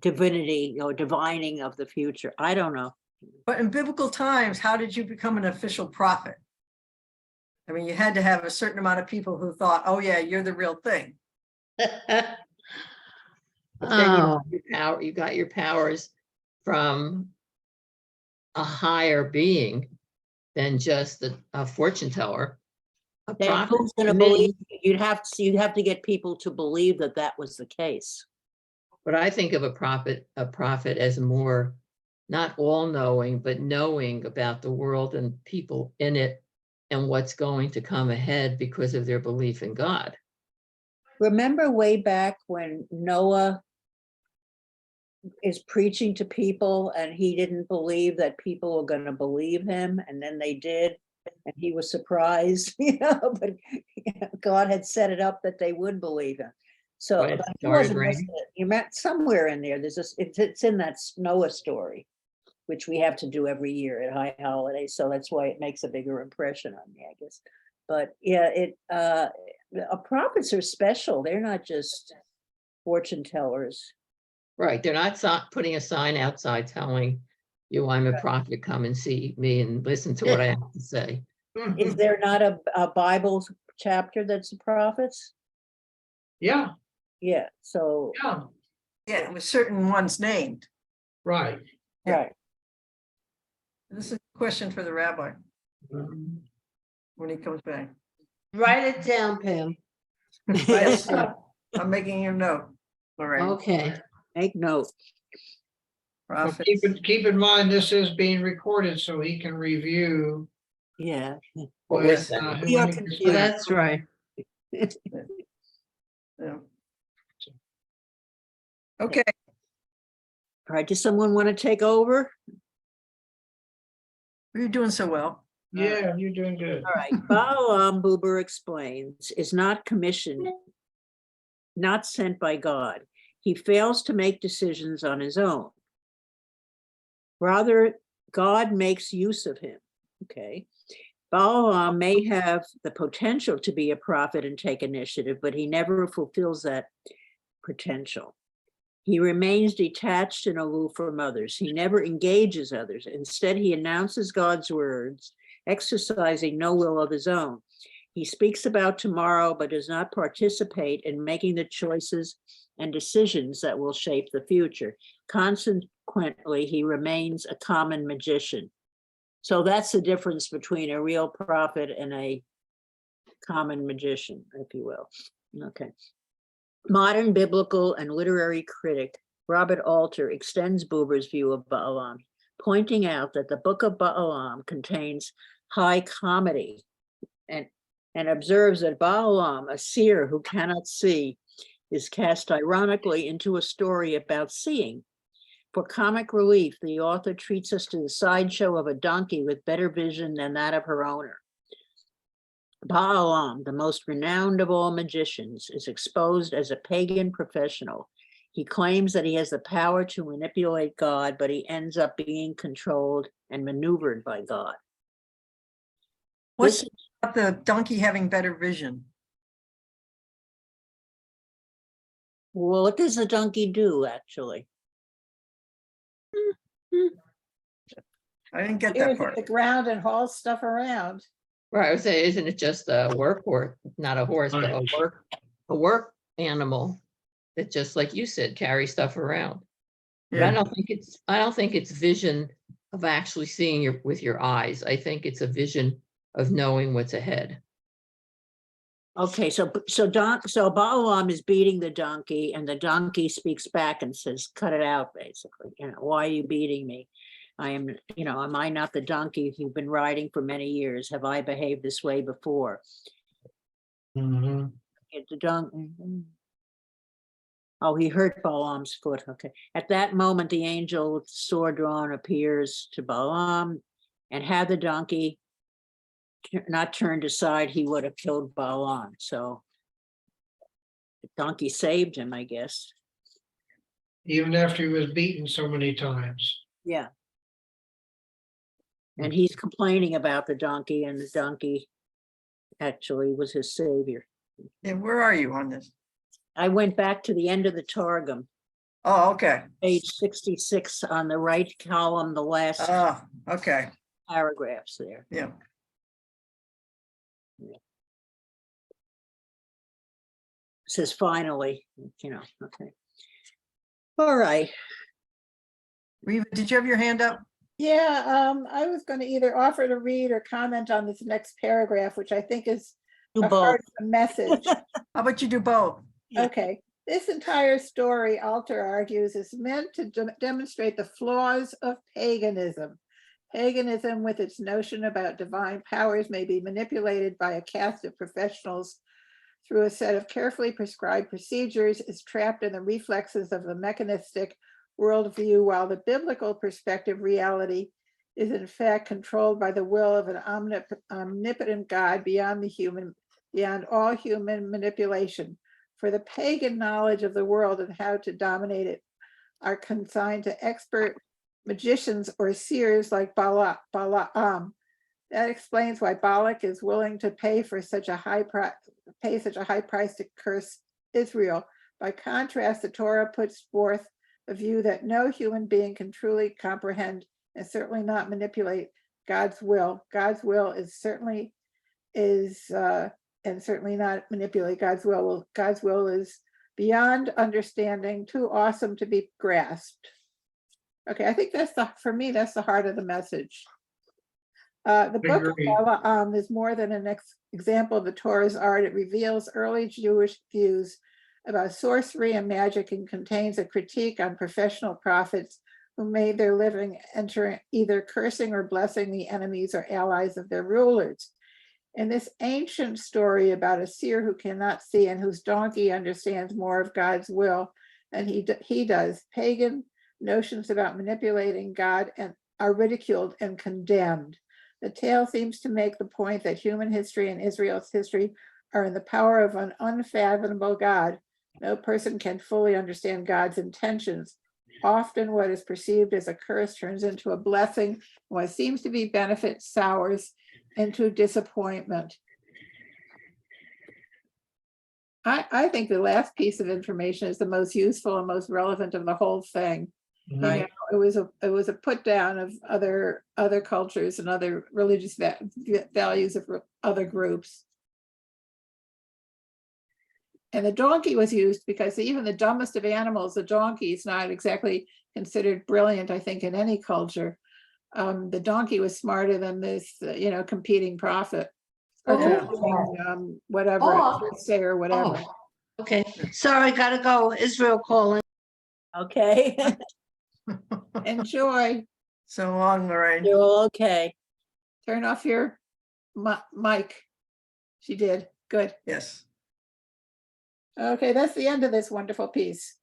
divinity or divining of the future. I don't know. but in biblical times, how did you become an official prophet? I mean, you had to have a certain amount of people who thought, oh yeah, you're the real thing. But then Oh, you got your powers from a higher being than just a fortune teller. A Then prophet who's gonna to me. believe? You'd have to get people to believe that that was the case. But I think of a prophet as more, not all-knowing, but knowing about the world and people in it and what's going to come ahead because of their belief in God. Remember way back when Noah is preaching to people and he didn't believe that people were going to believe him, and then they did, and he was surprised, but God had set it up that they would believe him. So When it but he started wasn't raining. listening. You met somewhere in there. There's this, it's in that Noah story, which we have to do every year at high holidays. So that's why it makes a bigger impression on me, I guess. But yeah, prophets are special. They're not just fortune tellers. Right, they're not putting a sign outside telling you I'm a prophet, come and see me and listen to what I have to say. Is there not a Bible chapter that's the prophets? Yeah, Yeah, so, yeah, Yeah, with certain ones named. right. Yeah. right. This is a question for the rabbi when he comes back. write it down, Pam. Yes, I'm making you note, Lorraine. Okay. Make note. Well, Prophets. keep in mind, this is being recorded so he can review. Yeah. What when, we're saying. We are when he confused. gets back. That's right. Yeah. Okay, All right, does someone want to take over? you're doing so well. Yeah, you're doing good. All right, Balaam, Buber explains, is not commissioned, not sent by God. He fails to make decisions on his own. Rather, God makes use of him. Okay. Balaam may have the potential to be a prophet and take initiative, but he never fulfills that potential. He remains detached and aloof from others. He never engages others. Instead, he announces God's words, exercising no will of his own. He speaks about tomorrow, but does not participate in making the choices and decisions that will shape the future. Consequently, he remains a common magician. So that's the difference between a real prophet and a common magician, if you will. Okay. Modern biblical and literary critic Robert Alter extends Buber's view of Balaam, pointing out that the book of Balaam contains high comedy and observes that Balaam, a seer who cannot see, is cast ironically into a story about seeing. For comic relief, the author treats us to the sideshow of a donkey with better vision than that of her owner. Balaam, the most renowned of all magicians, is exposed as a pagan professional. He claims that he has the power to manipulate God, but he ends up being controlled and maneuvered by God. What's about the donkey having better vision? Well, what does the donkey do, actually? I didn't get that Stares at part. the ground and hauls stuff around. Right, I would say, isn't it just a work horse, not a horse, but a work animal that, just like you said, carries stuff around. But I Yeah. don't think it's vision of actually seeing with your eyes. I think it's a vision of knowing what's ahead. Okay, so Balaam is beating the donkey and the donkey speaks back and says, cut it out, basically. Why are you beating me? I am, am I not the donkey you've been riding for many years? Have I behaved this way before? Mhm. The donkey. Oh, he hurt Balaam's foot. Okay. At that moment, the angel with the sword drawn appears to Balaam, and had the donkey not turned aside, he would have killed Balaam. So the donkey saved him, I guess. Even after he was beaten so many times. Yeah. And he's complaining about the donkey, and the donkey actually was his savior. Yeah, where are you on this? I went back to the end of the Targum, Oh, okay. page 66 on the right column, the last Oh, okay. paragraphs there. Yeah. It says finally, okay. All right. Reva, did you have your hand up? Yeah, I was going to either offer to read or comment on this next paragraph, which I think is Do the both. heart of the message. How about you do both? Yeah. Okay, this entire story, Alter argues, is meant to demonstrate the flaws of paganism. Paganism, with its notion about divine powers, may be manipulated by a caste of professionals through a set of carefully prescribed procedures, is trapped in the reflexes of the mechanistic worldview, while the biblical perspective reality is in fact controlled by the will of an omnipotent God beyond all human manipulation. For the pagan knowledge of the world and how to dominate it are consigned to expert magicians or seers like Balaam. That explains why Balak is willing to pay such a high price to curse Israel. By contrast, the Torah puts forth a view that no human being can truly comprehend and certainly not manipulate God's will. God's will certainly not manipulate God's will. God's will is beyond understanding, too awesome to be grasped. Okay, I think for me, that's the heart of the message. The book of Agreed. Balaam is more than an example of the Torah's art. It reveals early Jewish views about sorcery and magic and contains a critique on professional prophets who made their living either cursing or blessing the enemies or allies of their rulers. In this ancient story about a seer who cannot see and whose donkey understands more of God's will than he does, pagan notions about manipulating God are ridiculed and condemned. The tale seems to make the point that human history and Israel's history are in the power of an unfathomable God. No person can fully understand God's intentions. Often what is perceived as a curse turns into a blessing. What seems to be benefit sours into disappointment. I think the last piece of information is the most useful and most relevant of the whole thing. Right. It was a put down of other cultures and other religious values of other groups. And the donkey was used because even the dumbest of animals, the donkey, is not exactly considered brilliant, I think, in any culture. The donkey was smarter than this, competing prophet. Or whatever, say or whatever. Okay, sorry, gotta go. Israel calling. Okay. Enjoy. So long, Lorraine. You're all okay. Turn off your mic. She did. Good. Yes. Okay, that's the end of this wonderful piece.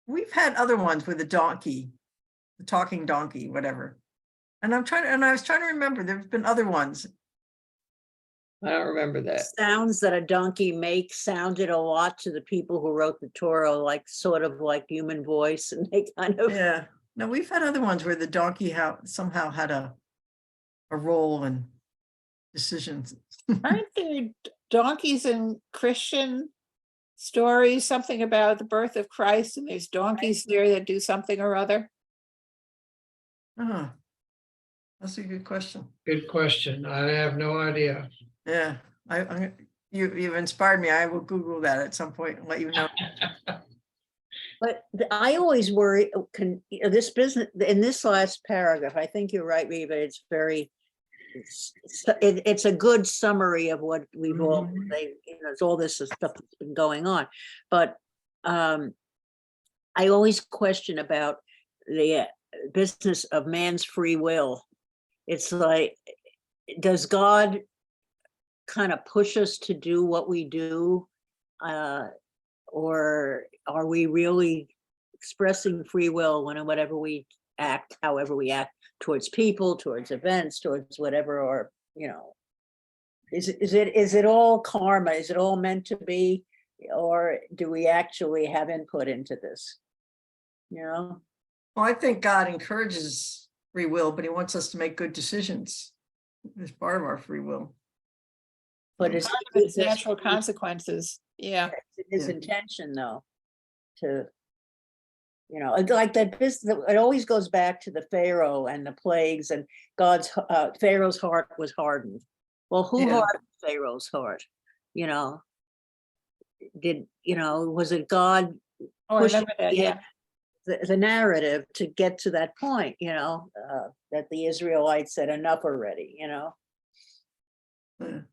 We've had other ones with a donkey, the talking donkey, whatever. And I was trying to remember, there's been other ones. I don't remember that. Sounds that a donkey makes sounded a lot to the people who wrote the Torah, like sort of like human voice, and they kind of. Yeah. No, we've had other ones where the donkey somehow had a role in decisions. Aren't there donkeys in Christian stories, something about the birth of Christ, and there's donkeys there that do something or other? Oh, that's a good question. Good question. I have no idea. Yeah, you've inspired me. I will Google that at some point and let you know. But I always worry, this business, in this last paragraph, I think you're right, Reba, it's very, it's a good summary of what we've all, it's all this stuff that's been going on. But I always question about the business of man's free will. It's like, does God kind of push us to do what we do? Or are we really expressing free will when whatever we act, however we act towards people, towards events, towards whatever, or, is it all karma? Is it all meant to be? Or do we actually have input into this? Well, I think God encourages free will, but he wants us to make good decisions as part of our free will. But Part of its natural consequences. Yeah. his intention though, to, like that business, it always goes back to the Pharaoh and the plagues and Pharaoh's heart was hardened. Well, who Yeah. hardened Pharaoh's heart? Was it God Oh, I pushing remember that, yeah. the narrative to get to that point, that the Israelites said enough already, Yeah. So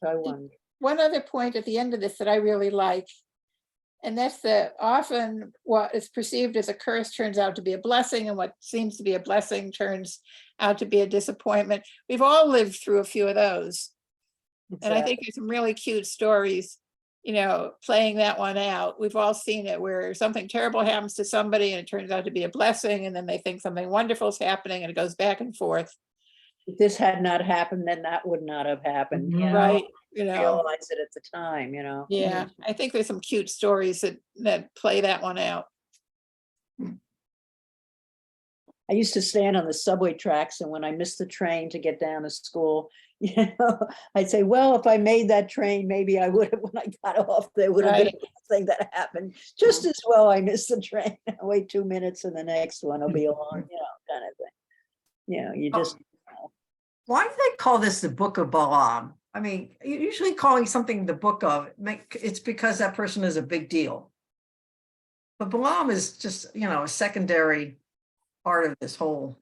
I wonder. One other point at the end of this that I really like, and that's that often what is perceived as a curse turns out to be a blessing, and what seems to be a blessing turns out to be a disappointment. We've all lived through a few of those. And I think there's some really cute stories, playing that one out. We've all seen it where something terrible happens to somebody and it turns out to be a blessing, and then they think something wonderful is happening and it goes back and forth. If this had not happened, then that would not have happened. Right. Realize it at the time, Yeah, I think there's some cute stories that play that one out. I used to stand on the subway tracks, and when I missed the train to get down to school, I'd say, well, if I made that train, maybe I would have, when I got off, there would have been a thing that happened. Just as well, I missed the train. I'll wait 2 minutes and the next one will be along, kind of thing. You just. Why do they call this the Book of Balaam? I mean, usually calling something the book of, it's because that person is a big deal. But Balaam is just, a secondary part of this whole,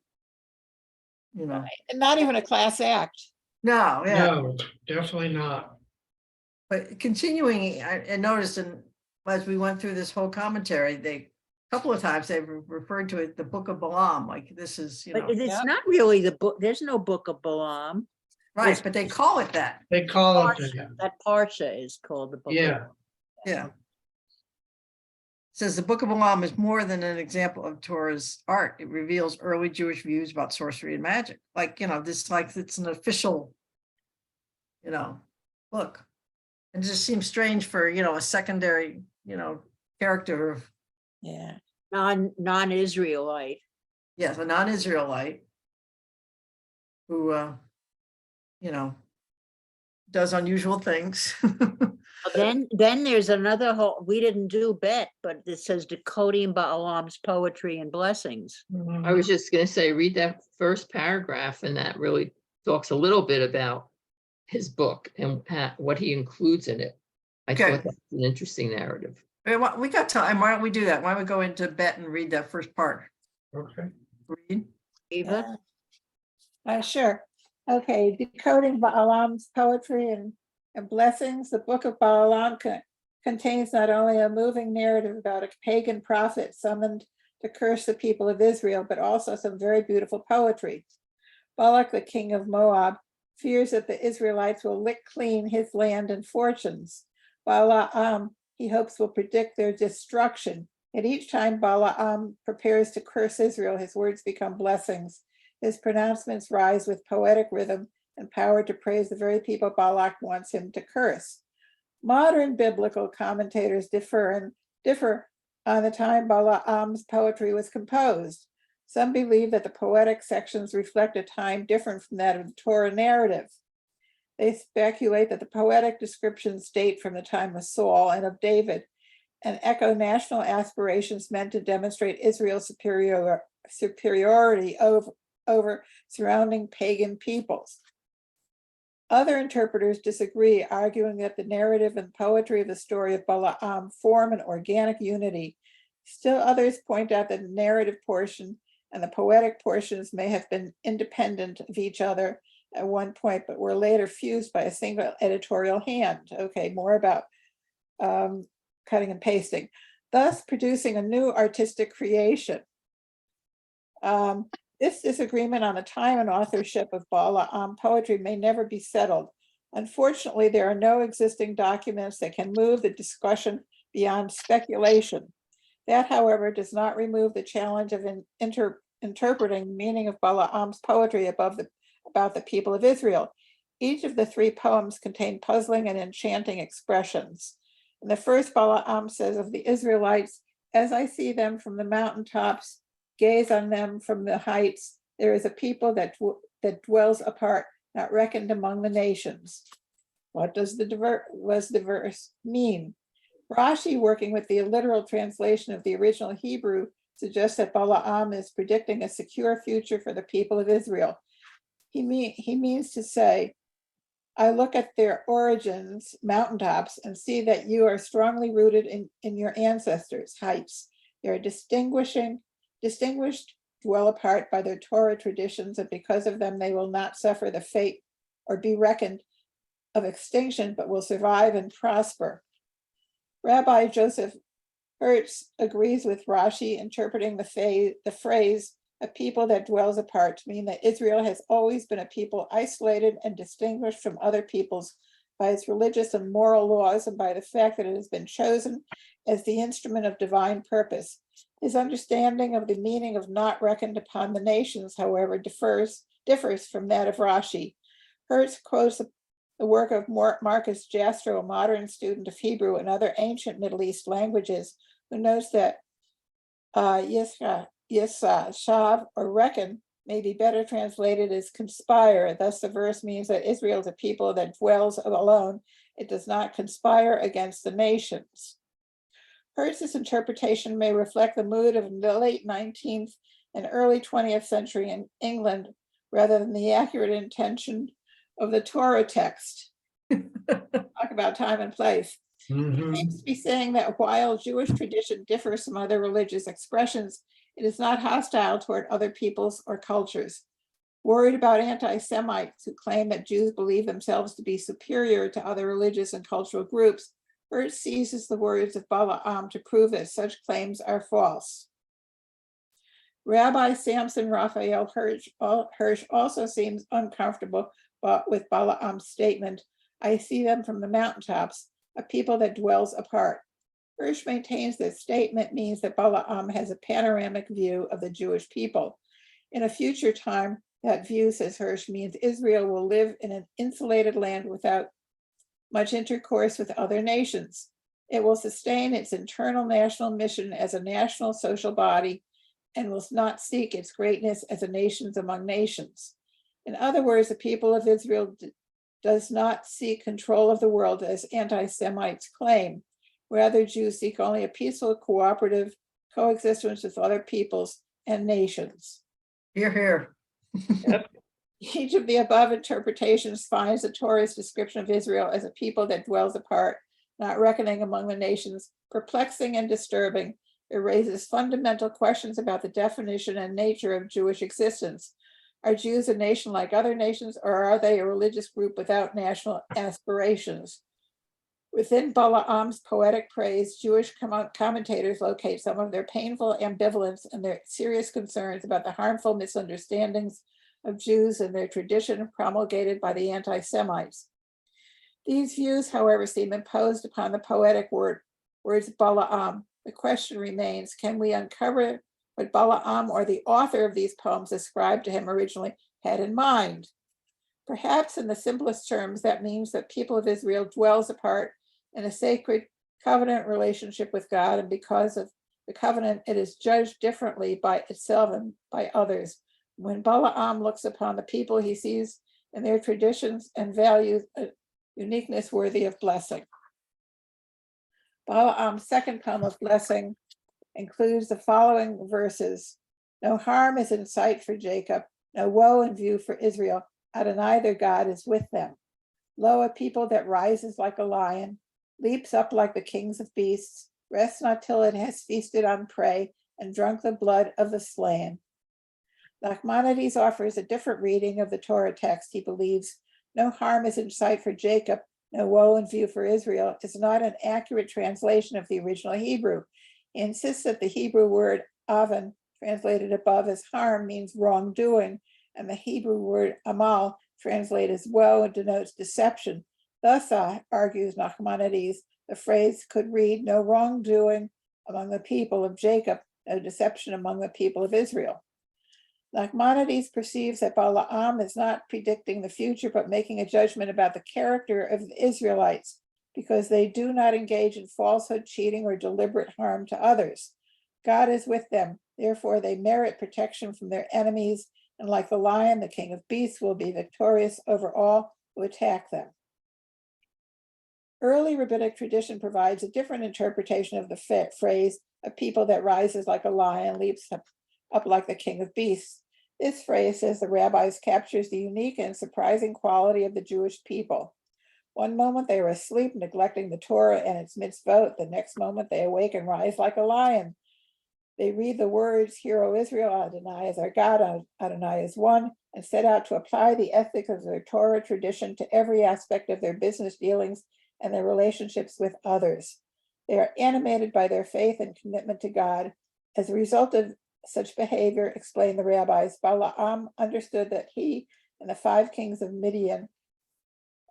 And not even a class act. No, yeah. No, definitely not. But continuing, I noticed, as we went through this whole commentary, a couple of times they referred to it, the Book of Balaam, like this is, But it's not really the book. There's no Book of Balaam. right, but they call it that. They call it that. That Parsha is called the book. Yeah. Yeah. Says the Book of Balaam is more than an example of Torah's art. It reveals early Jewish views about sorcery and magic. It's an official, book. It just seems strange for, a secondary, character of. Yeah. Non-Israelite. Yes, a non-Israelite who, does unusual things. Then there's another whole, we didn't do Bet, but it says decoding Balaam's poetry and blessings. I was just going to say, read that first paragraph, and that really talks a little bit about his book and what he includes in it. I thought that's an interesting narrative. We got time. Why don't we do that? Why don't we go into Bet and read that first part? Okay. Read. Eva? Sure. Okay, decoding Balaam's poetry and blessings. The Book of Balaam contains not only a moving narrative about a pagan prophet summoned to curse the people of Israel, but also some very beautiful poetry. Balak, the king of Moab, fears that the Israelites will lick clean his land and fortunes. Balaam, he hopes, will predict their destruction. At each time Balaam prepares to curse Israel, his words become blessings. His pronouncements rise with poetic rhythm and power to praise the very people Balak wants him to curse. Modern biblical commentators differ on the time Balaam's poetry was composed. Some believe that the poetic sections reflect a time different from that of the Torah narrative. They speculate that the poetic descriptions date from the time of Saul and of David and echo national aspirations meant to demonstrate Israel's superiority over surrounding pagan peoples. Other interpreters disagree, arguing that the narrative and poetry of the story of Balaam form an organic unity. Still others point out that the narrative portion and the poetic portions may have been independent of each other at one point, but were later fused by a single editorial hand. Okay, more about cutting and pasting, thus producing a new artistic creation. This disagreement on the time and authorship of Balaam poetry may never be settled. Unfortunately, there are no existing documents that can move the discussion beyond speculation. That, however, does not remove the challenge of interpreting the meaning of Balaam's poetry about the people of Israel. Each of the three poems contain puzzling and enchanting expressions. In the first, Balaam says of the Israelites, "As I see them from the mountaintops, gaze on them from the heights, there is a people that dwells apart, not reckoned among the nations." What does the verse mean? Rashi, working with the literal translation of the original Hebrew, suggests that Balaam is predicting a secure future for the people of Israel. He means to say, I look at their origins, mountaintops, and see that you are strongly rooted in your ancestors' heights. They are distinguished, dwell apart by their Torah traditions, and because of them, they will not suffer the fate or be reckoned of extinction, but will survive and prosper. Rabbi Joseph Hertz agrees with Rashi, interpreting the phrase, "a people that dwells apart," to mean that Israel has always been a people isolated and distinguished from other peoples by its religious and moral laws and by the fact that it has been chosen as the instrument of divine purpose. His understanding of the meaning of "not reckoned upon the nations," however, differs from that of Rashi. Hertz quotes the work of Marcus Jastrow, a modern student of Hebrew and other ancient Middle East languages, who notes that Shav, or reckon, may be better translated as conspire. Thus, the verse means that Israel is a people that dwells alone. It does not conspire against the nations. Hertz's interpretation may reflect the mood of the late 19th and early 20th century in England, rather than the accurate intention of the Torah text. Talk about time and place. He seems to be saying that while Jewish tradition differs from other religious expressions, it is not hostile toward other peoples or cultures. Worried about anti-Semites who claim that Jews believe themselves to be superior to other religious and cultural groups, Hertz seizes the words of Balaam to prove that such claims are false. Rabbi Samson Raphael Hirsch also seems uncomfortable with Balaam's statement, "I see them from the mountaintops, a people that dwells apart." Hirsch maintains that statement means that Balaam has a panoramic view of the Jewish people. In a future time, that view, says Hirsch, means Israel will live in an insulated land without much intercourse with other nations. It will sustain its internal national mission as a national social body and will not seek its greatness as a nation among nations. In other words, the people of Israel does not seek control of the world as anti-Semites claim. Rather, Jews seek only a peaceful, cooperative coexistence with other peoples and nations. Hear, hear. Each of the above interpretations finds the Torah's description of Israel as a people that dwells apart, not reckoning among the nations, perplexing and disturbing. It raises fundamental questions about the definition and nature of Jewish existence. Are Jews a nation like other nations, or are they a religious group without national aspirations? Within Balaam's poetic praise, Jewish commentators locate some of their painful ambivalence and their serious concerns about the harmful misunderstandings of Jews and their tradition promulgated by the anti-Semites. These views, however, seem imposed upon the poetic words of Balaam. The question remains, can we uncover what Balaam or the author of these poems ascribed to him originally had in mind? Perhaps in the simplest terms, that means that people of Israel dwells apart in a sacred covenant relationship with God, and because of the covenant, it is judged differently by itself and by others. When Balaam looks upon the people, he sees in their traditions and values a uniqueness worthy of blessing. Balaam's second poem of blessing includes the following verses. No harm is in sight for Jacob, no woe in view for Israel. Adonai their God is with them. Lo, a people that rises like a lion, leaps up like the kings of beasts, rests not till it has feasted on prey and drunk the blood of the slain. Nachmanides offers a different reading of the Torah text. He believes no harm is in sight for Jacob, no woe in view for Israel is not an accurate translation of the original Hebrew. He insists that the Hebrew word avan, translated above as harm, means wrongdoing, and the Hebrew word amal, translated as woe, denotes deception. Thus, argues Nachmanides, the phrase could read no wrongdoing among the people of Jacob, no deception among the people of Israel. Nachmanides perceives that Balaam is not predicting the future, but making a judgment about the character of the Israelites, because they do not engage in falsehood, cheating, or deliberate harm to others. God is with them, therefore they merit protection from their enemies, and like the lion, the king of beasts will be victorious over all who attack them. Early rabbinic tradition provides a different interpretation of the phrase, a people that rises like a lion, leaps up like the king of beasts. This phrase, says the rabbis, captures the unique and surprising quality of the Jewish people. One moment they are asleep, neglecting the Torah and its mitzvot. The next moment they awake and rise like a lion. They read the words, "Hear, O Israel, Adonai is our God, Adonai is one," and set out to apply the ethics of their Torah tradition to every aspect of their business dealings and their relationships with others. They are animated by their faith and commitment to God. As a result of such behavior, explain the rabbis, Balaam understood that he and the 5 kings of Midian,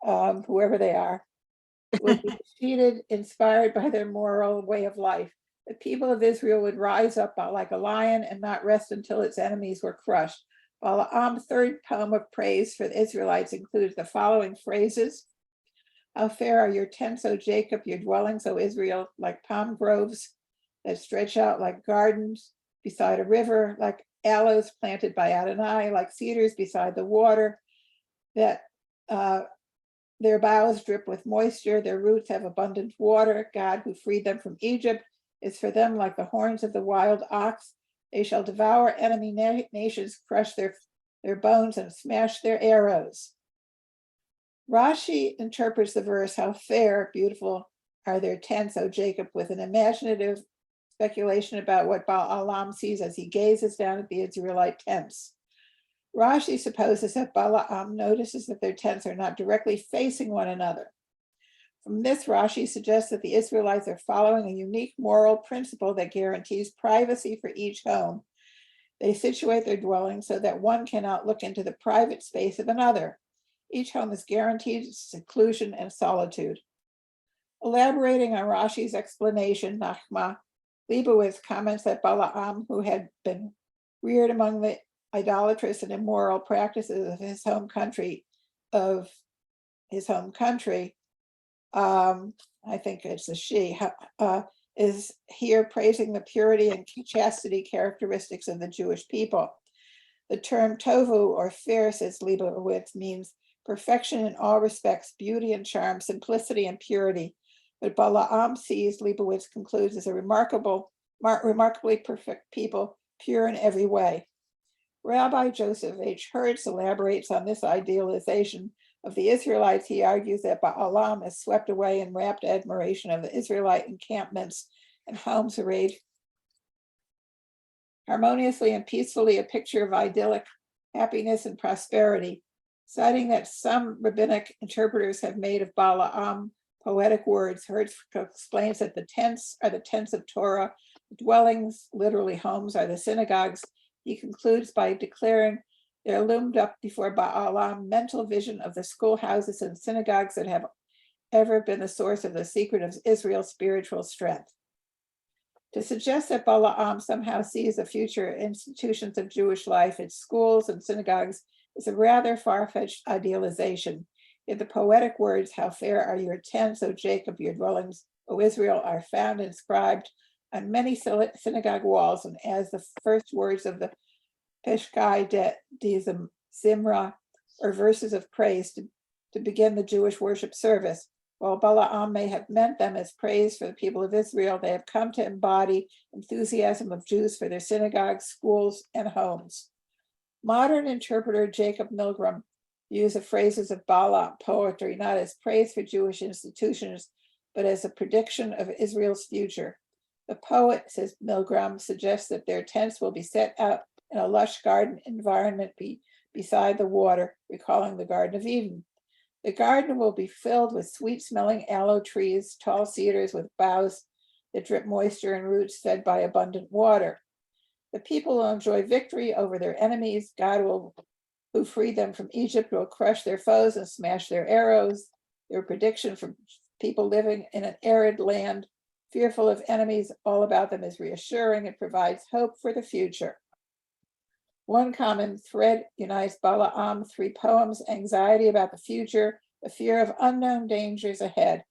whoever they are, would be defeated, inspired by their moral way of life. The people of Israel would rise up like a lion and not rest until its enemies were crushed. Balaam's third poem of praise for the Israelites includes the following phrases. How fair are your tents, O Jacob, your dwellings, O Israel, like palm groves that stretch out like gardens beside a river, like aloes planted by Adonai, like cedars beside the water, that their boughs drip with moisture, their roots have abundant water. God, who freed them from Egypt, is for them like the horns of the wild ox. They shall devour enemy nations, crush their bones, and smash their arrows. Rashi interprets the verse, how fair, beautiful are their tents, O Jacob, with an imaginative speculation about what Balaam sees as he gazes down at the Israelite tents. Rashi supposes that Balaam notices that their tents are not directly facing one another. From this, Rashi suggests that the Israelites are following a unique moral principle that guarantees privacy for each home. They situate their dwelling so that one cannot look into the private space of another. Each home is guaranteed seclusion and solitude. Elaborating on Rashi's explanation, Nachma Leibowitz comments that Balaam, who had been reared among the idolatrous and immoral practices of his home country, I think it's a she, is here praising the purity and chastity characteristics of the Jewish people. The term tovu, or fair, says Leibowitz, means perfection in all respects, beauty and charm, simplicity and purity. But Balaam sees, Leibowitz concludes, as a remarkably perfect people, pure in every way. Rabbi Joseph H. Hertz elaborates on this idealization of the Israelites. He argues that Balaam is swept away in rapt admiration of the Israelite encampments and homes arrayed harmoniously and peacefully, a picture of idyllic happiness and prosperity, citing that some rabbinic interpreters have made of Balaam poetic words. Hertz explains that the tents are the tents of Torah, dwellings, literally homes, are the synagogues. He concludes by declaring there loomed up before Balaam mental vision of the schoolhouses and synagogues that have ever been the source of the secret of Israel's spiritual strength. To suggest that Balaam somehow sees the future institutions of Jewish life, its schools and synagogues, is a rather far-fetched idealization. Yet the poetic words, how fair are your tents, O Jacob, your dwellings, O Israel, are found inscribed on many synagogue walls, and as the first words of the Peshkai de Zimra, or verses of praise to begin the Jewish worship service. While Balaam may have meant them as praise for the people of Israel, they have come to embody enthusiasm of Jews for their synagogues, schools, and homes. Modern interpreter Jacob Milgram use of phrases of Balaam poetry, not as praise for Jewish institutions, but as a prediction of Israel's future. The poet, says Milgram, suggests that their tents will be set out in a lush garden environment beside the water, recalling the Garden of Eden. The garden will be filled with sweet-smelling aloe trees, tall cedars with boughs that drip moisture and roots fed by abundant water. The people will enjoy victory over their enemies. God who freed them from Egypt, will crush their foes and smash their arrows. Their prediction for people living in an arid land, fearful of enemies all about them, is reassuring. It provides hope for the future. One common thread unites Balaam's 3 poems: anxiety about the future, the fear of unknown dangers ahead.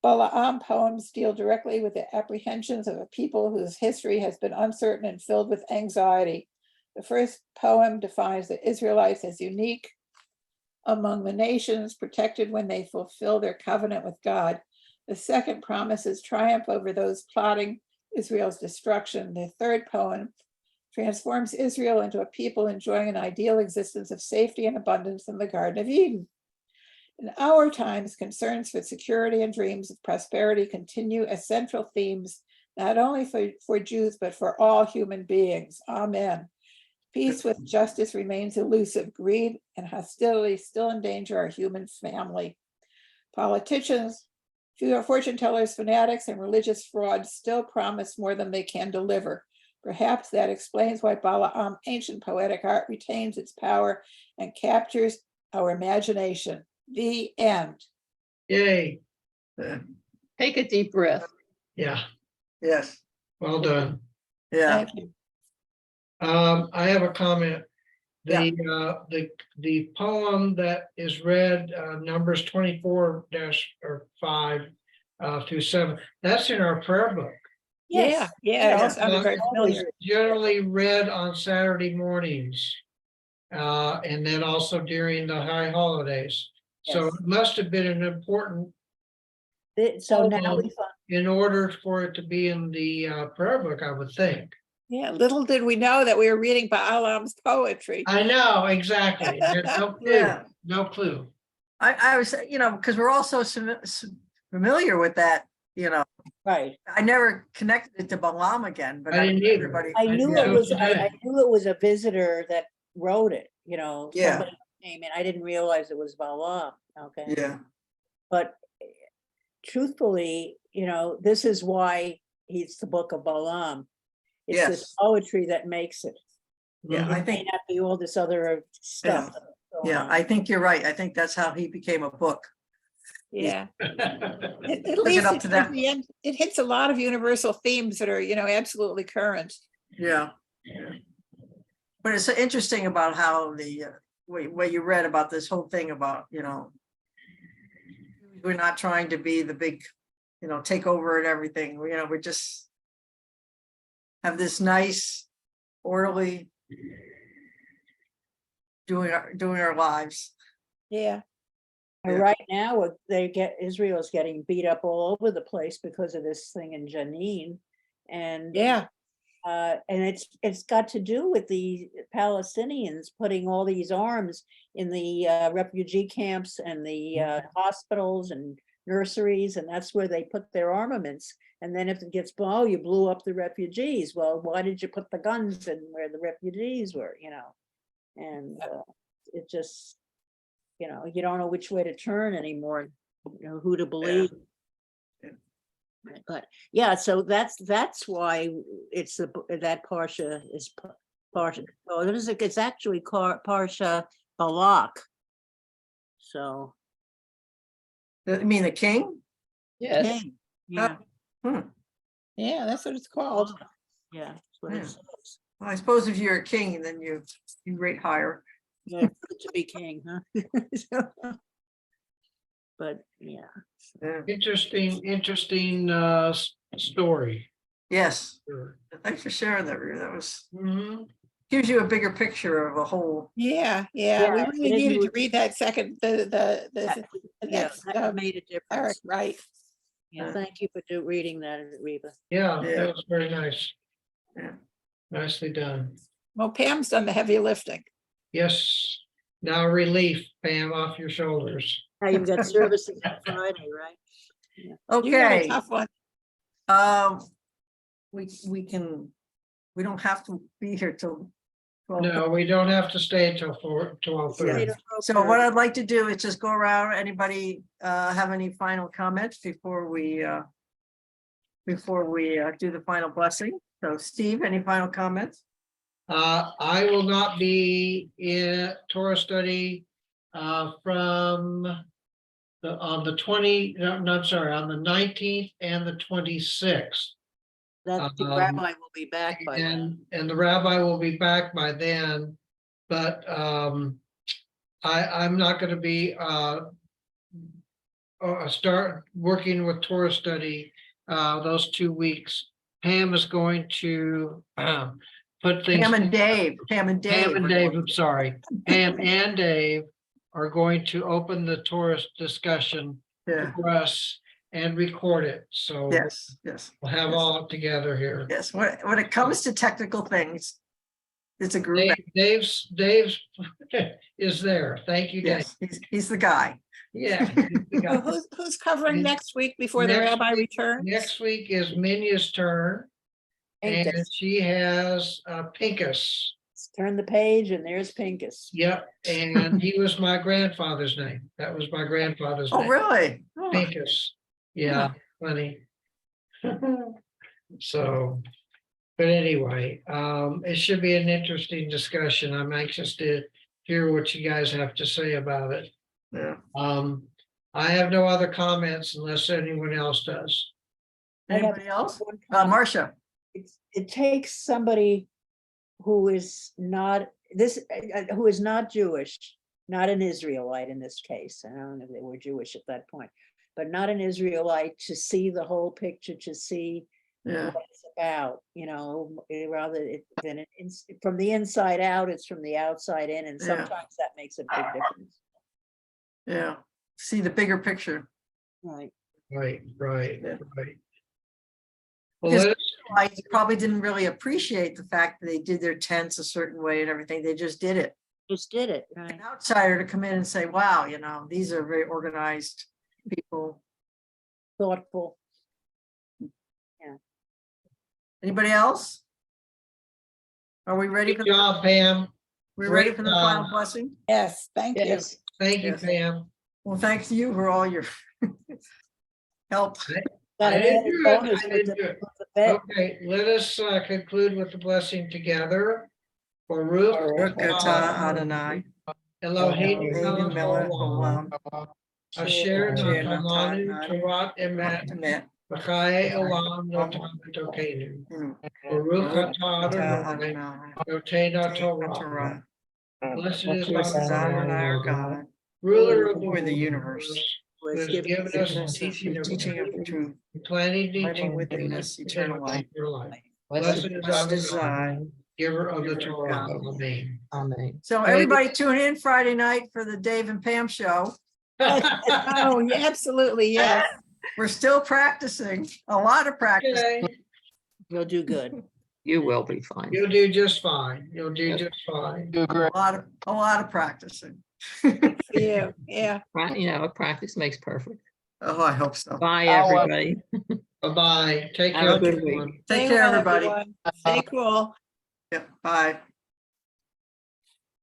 Balaam poems deal directly with the apprehensions of a people whose history has been uncertain and filled with anxiety. The first poem defines the Israelites as unique among the nations, protected when they fulfill their covenant with God. The second promises triumph over those plotting Israel's destruction. The third poem transforms Israel into a people enjoying an ideal existence of safety and abundance in the Garden of Eden. In our times, concerns for security and dreams of prosperity continue as central themes, not only for Jews, but for all human beings. Amen. Peace with justice remains elusive. Greed and hostility still endanger our human family. Politicians, fortune tellers, fanatics, and religious frauds still promise more than they can deliver. Perhaps that explains why Balaam ancient poetic art retains its power and captures our imagination. The end. Yay. Take a deep breath. Yeah, Yes, well done. yeah, Thank you. I have a comment. The poem that is read, Numbers 24 or 5 through 7, that's in our prayer book. Yeah, yeah, it all sounded very familiar. It's generally read on Saturday mornings. And then also during the high holidays. So Yes. it must have been an important So now poem we find, in order for it to be in the prayer book, I would think. Yeah, little did we know that we were reading Balaam's poetry. I know, exactly. There's no clue, Yeah. no clue. I was, because we're all so familiar with that, right. I never connected it to Balaam again, but I didn't either. everybody. I knew Yeah. it was, Today. I knew it was a visitor that wrote it, Yeah. somebody came in. I didn't realize it was Balaam, okay? Yeah, But truthfully, this is why it's the book of Balaam. It's Yes. this poetry that makes it. yeah, I It may think, not be all this other stuff. that's going yeah, on. I think you're right. I think that's how he became a book. Yeah. At it least up to that. it hits a lot of universal themes that are, absolutely current. Yeah. But it's so interesting about how what you read about this whole thing about, we're not trying to be the big, take over and everything. We just have this nice, orderly doing our lives. Yeah. And Yeah. right now, Israel's getting beat up all over the place because of this thing in Jenin. And Yeah. and it's got to do with the Palestinians putting all these arms in the refugee camps and the hospitals and nurseries, and that's where they put their armaments. And then if it gets you blew up the refugees. Well, why did you put the guns in where the refugees were? And it just, you don't know which way to turn anymore. Who to believe. But yeah, so that's why it's that Parsha is Parsha. Well, it's actually Parsha Balak. So You mean the king? Yes. king, yeah, Yeah, that's what it's called. yeah, that's what it Yeah. says. Well, I suppose if you're a king, then you rate higher. Yeah, good to be king, huh? But yeah, Yeah. Interesting story. Yes. Sure. Thanks for sharing that, Rita. That was Mhm. gives you a bigger picture of a whole. Yeah, we Yeah, really it needed to was- read that second, the yeah, next that made a Eric, difference. right? Yeah, thank you for reading that, Reba. Yeah, Yeah. that was very nice. Yeah. Nicely done. Well, Pam's done the heavy lifting. Yes, Now relief, Pam, off your shoulders. Now you've got services on Friday, right? You got a Okay, tough one. we don't have to be here till 12. No, we don't have to stay until 12:30. So what I'd like to do is just go around, anybody have any final comments before we do the final blessing? So Steve, any final comments? I will not be in Torah study from on the 19th and the 26th. That the rabbi will be back by then. And the rabbi will be back by then, but I'm not going to be start working with Torah study those 2 weeks. Pam is going to put things. Pam and Dave. Pam and Dave, I'm sorry. Pam and Dave are going to open the Torah discussion Yeah, for us and record it. So yes, we'll have all together here. yes. When it comes to technical things, it's a group. Dave's is there. Thank you, Dave. Yes, he's the guy. Yeah. So who's covering next week before the Next rabbi week- returns? Next week is Minya's turn, and Pincus. she has Pincus. Turn the page and there's Pincus. Yep, and he was my grandfather's name. That was my grandfather's Oh, name. really? Oh, Pincus. Yeah, funny. So, but anyway, it should be an interesting discussion. I'm anxious to hear what you guys have to say about it. yeah. I have no other comments unless anyone else does. I have Anybody else? one comment. Marcia. It takes somebody who is not who is not Jewish, not an Israelite in this case. I don't know if they were Jewish at that point, but not an Israelite to see the whole picture, to see Yeah, what it's about, rather than from the inside out, it's from the outside in, and Yeah. sometimes that makes a big difference. yeah. See the bigger picture. Right. Right. Yeah. Well, Because- let's- I probably didn't really appreciate the fact that they did their tents a certain way and everything. They just did it. Just did it, An right? outsider to come in and say, wow, these are very organized people. Thoughtful. Anybody else? Are we ready for Good job, Pam. we ready Great for the final job. blessing? Yes, thank you. Yes. Thank you, Yes. Pam. Well, thanks to you for all your help. Got I an didn't added do it, bonus I with didn't the- do it. with the vet. Okay, let us conclude with the blessing together. Baruch Baruch atah Adonai, Eloheinu Eloheinu melech haolam, haolam, asher asher natalanu natalanu Torah emet, emet, v'chayei olam notam b'tokenu. mm, Baruch atah atah Adonai, Adonai, notena Torah. Torah. Blessed is Blessed is Adonai, Adonai our God, ruler of over the the universe, universe. who Was has given given us Given the us the teaching of teaching of the truth, planting letting eternal within us eternal life. life. Blessed is Blessed is Adonai, I. giver of the Giver of Torah. God. Amen. Amen. So everybody tune in Friday night for the Dave and Pam show. Oh, yeah, absolutely, yes. We're still practicing, a lot of practice. Okay, You'll do good. You will be fine. you'll do just fine. You'll do just fine. A lot of practicing. Yeah, yeah. Practice makes perfect. Oh, I hope so. Bye, everybody. Bye-bye. Take Have care. a good week. everyone. Take Stay care, well, everybody. everyone. Stay cool. Yeah, bye.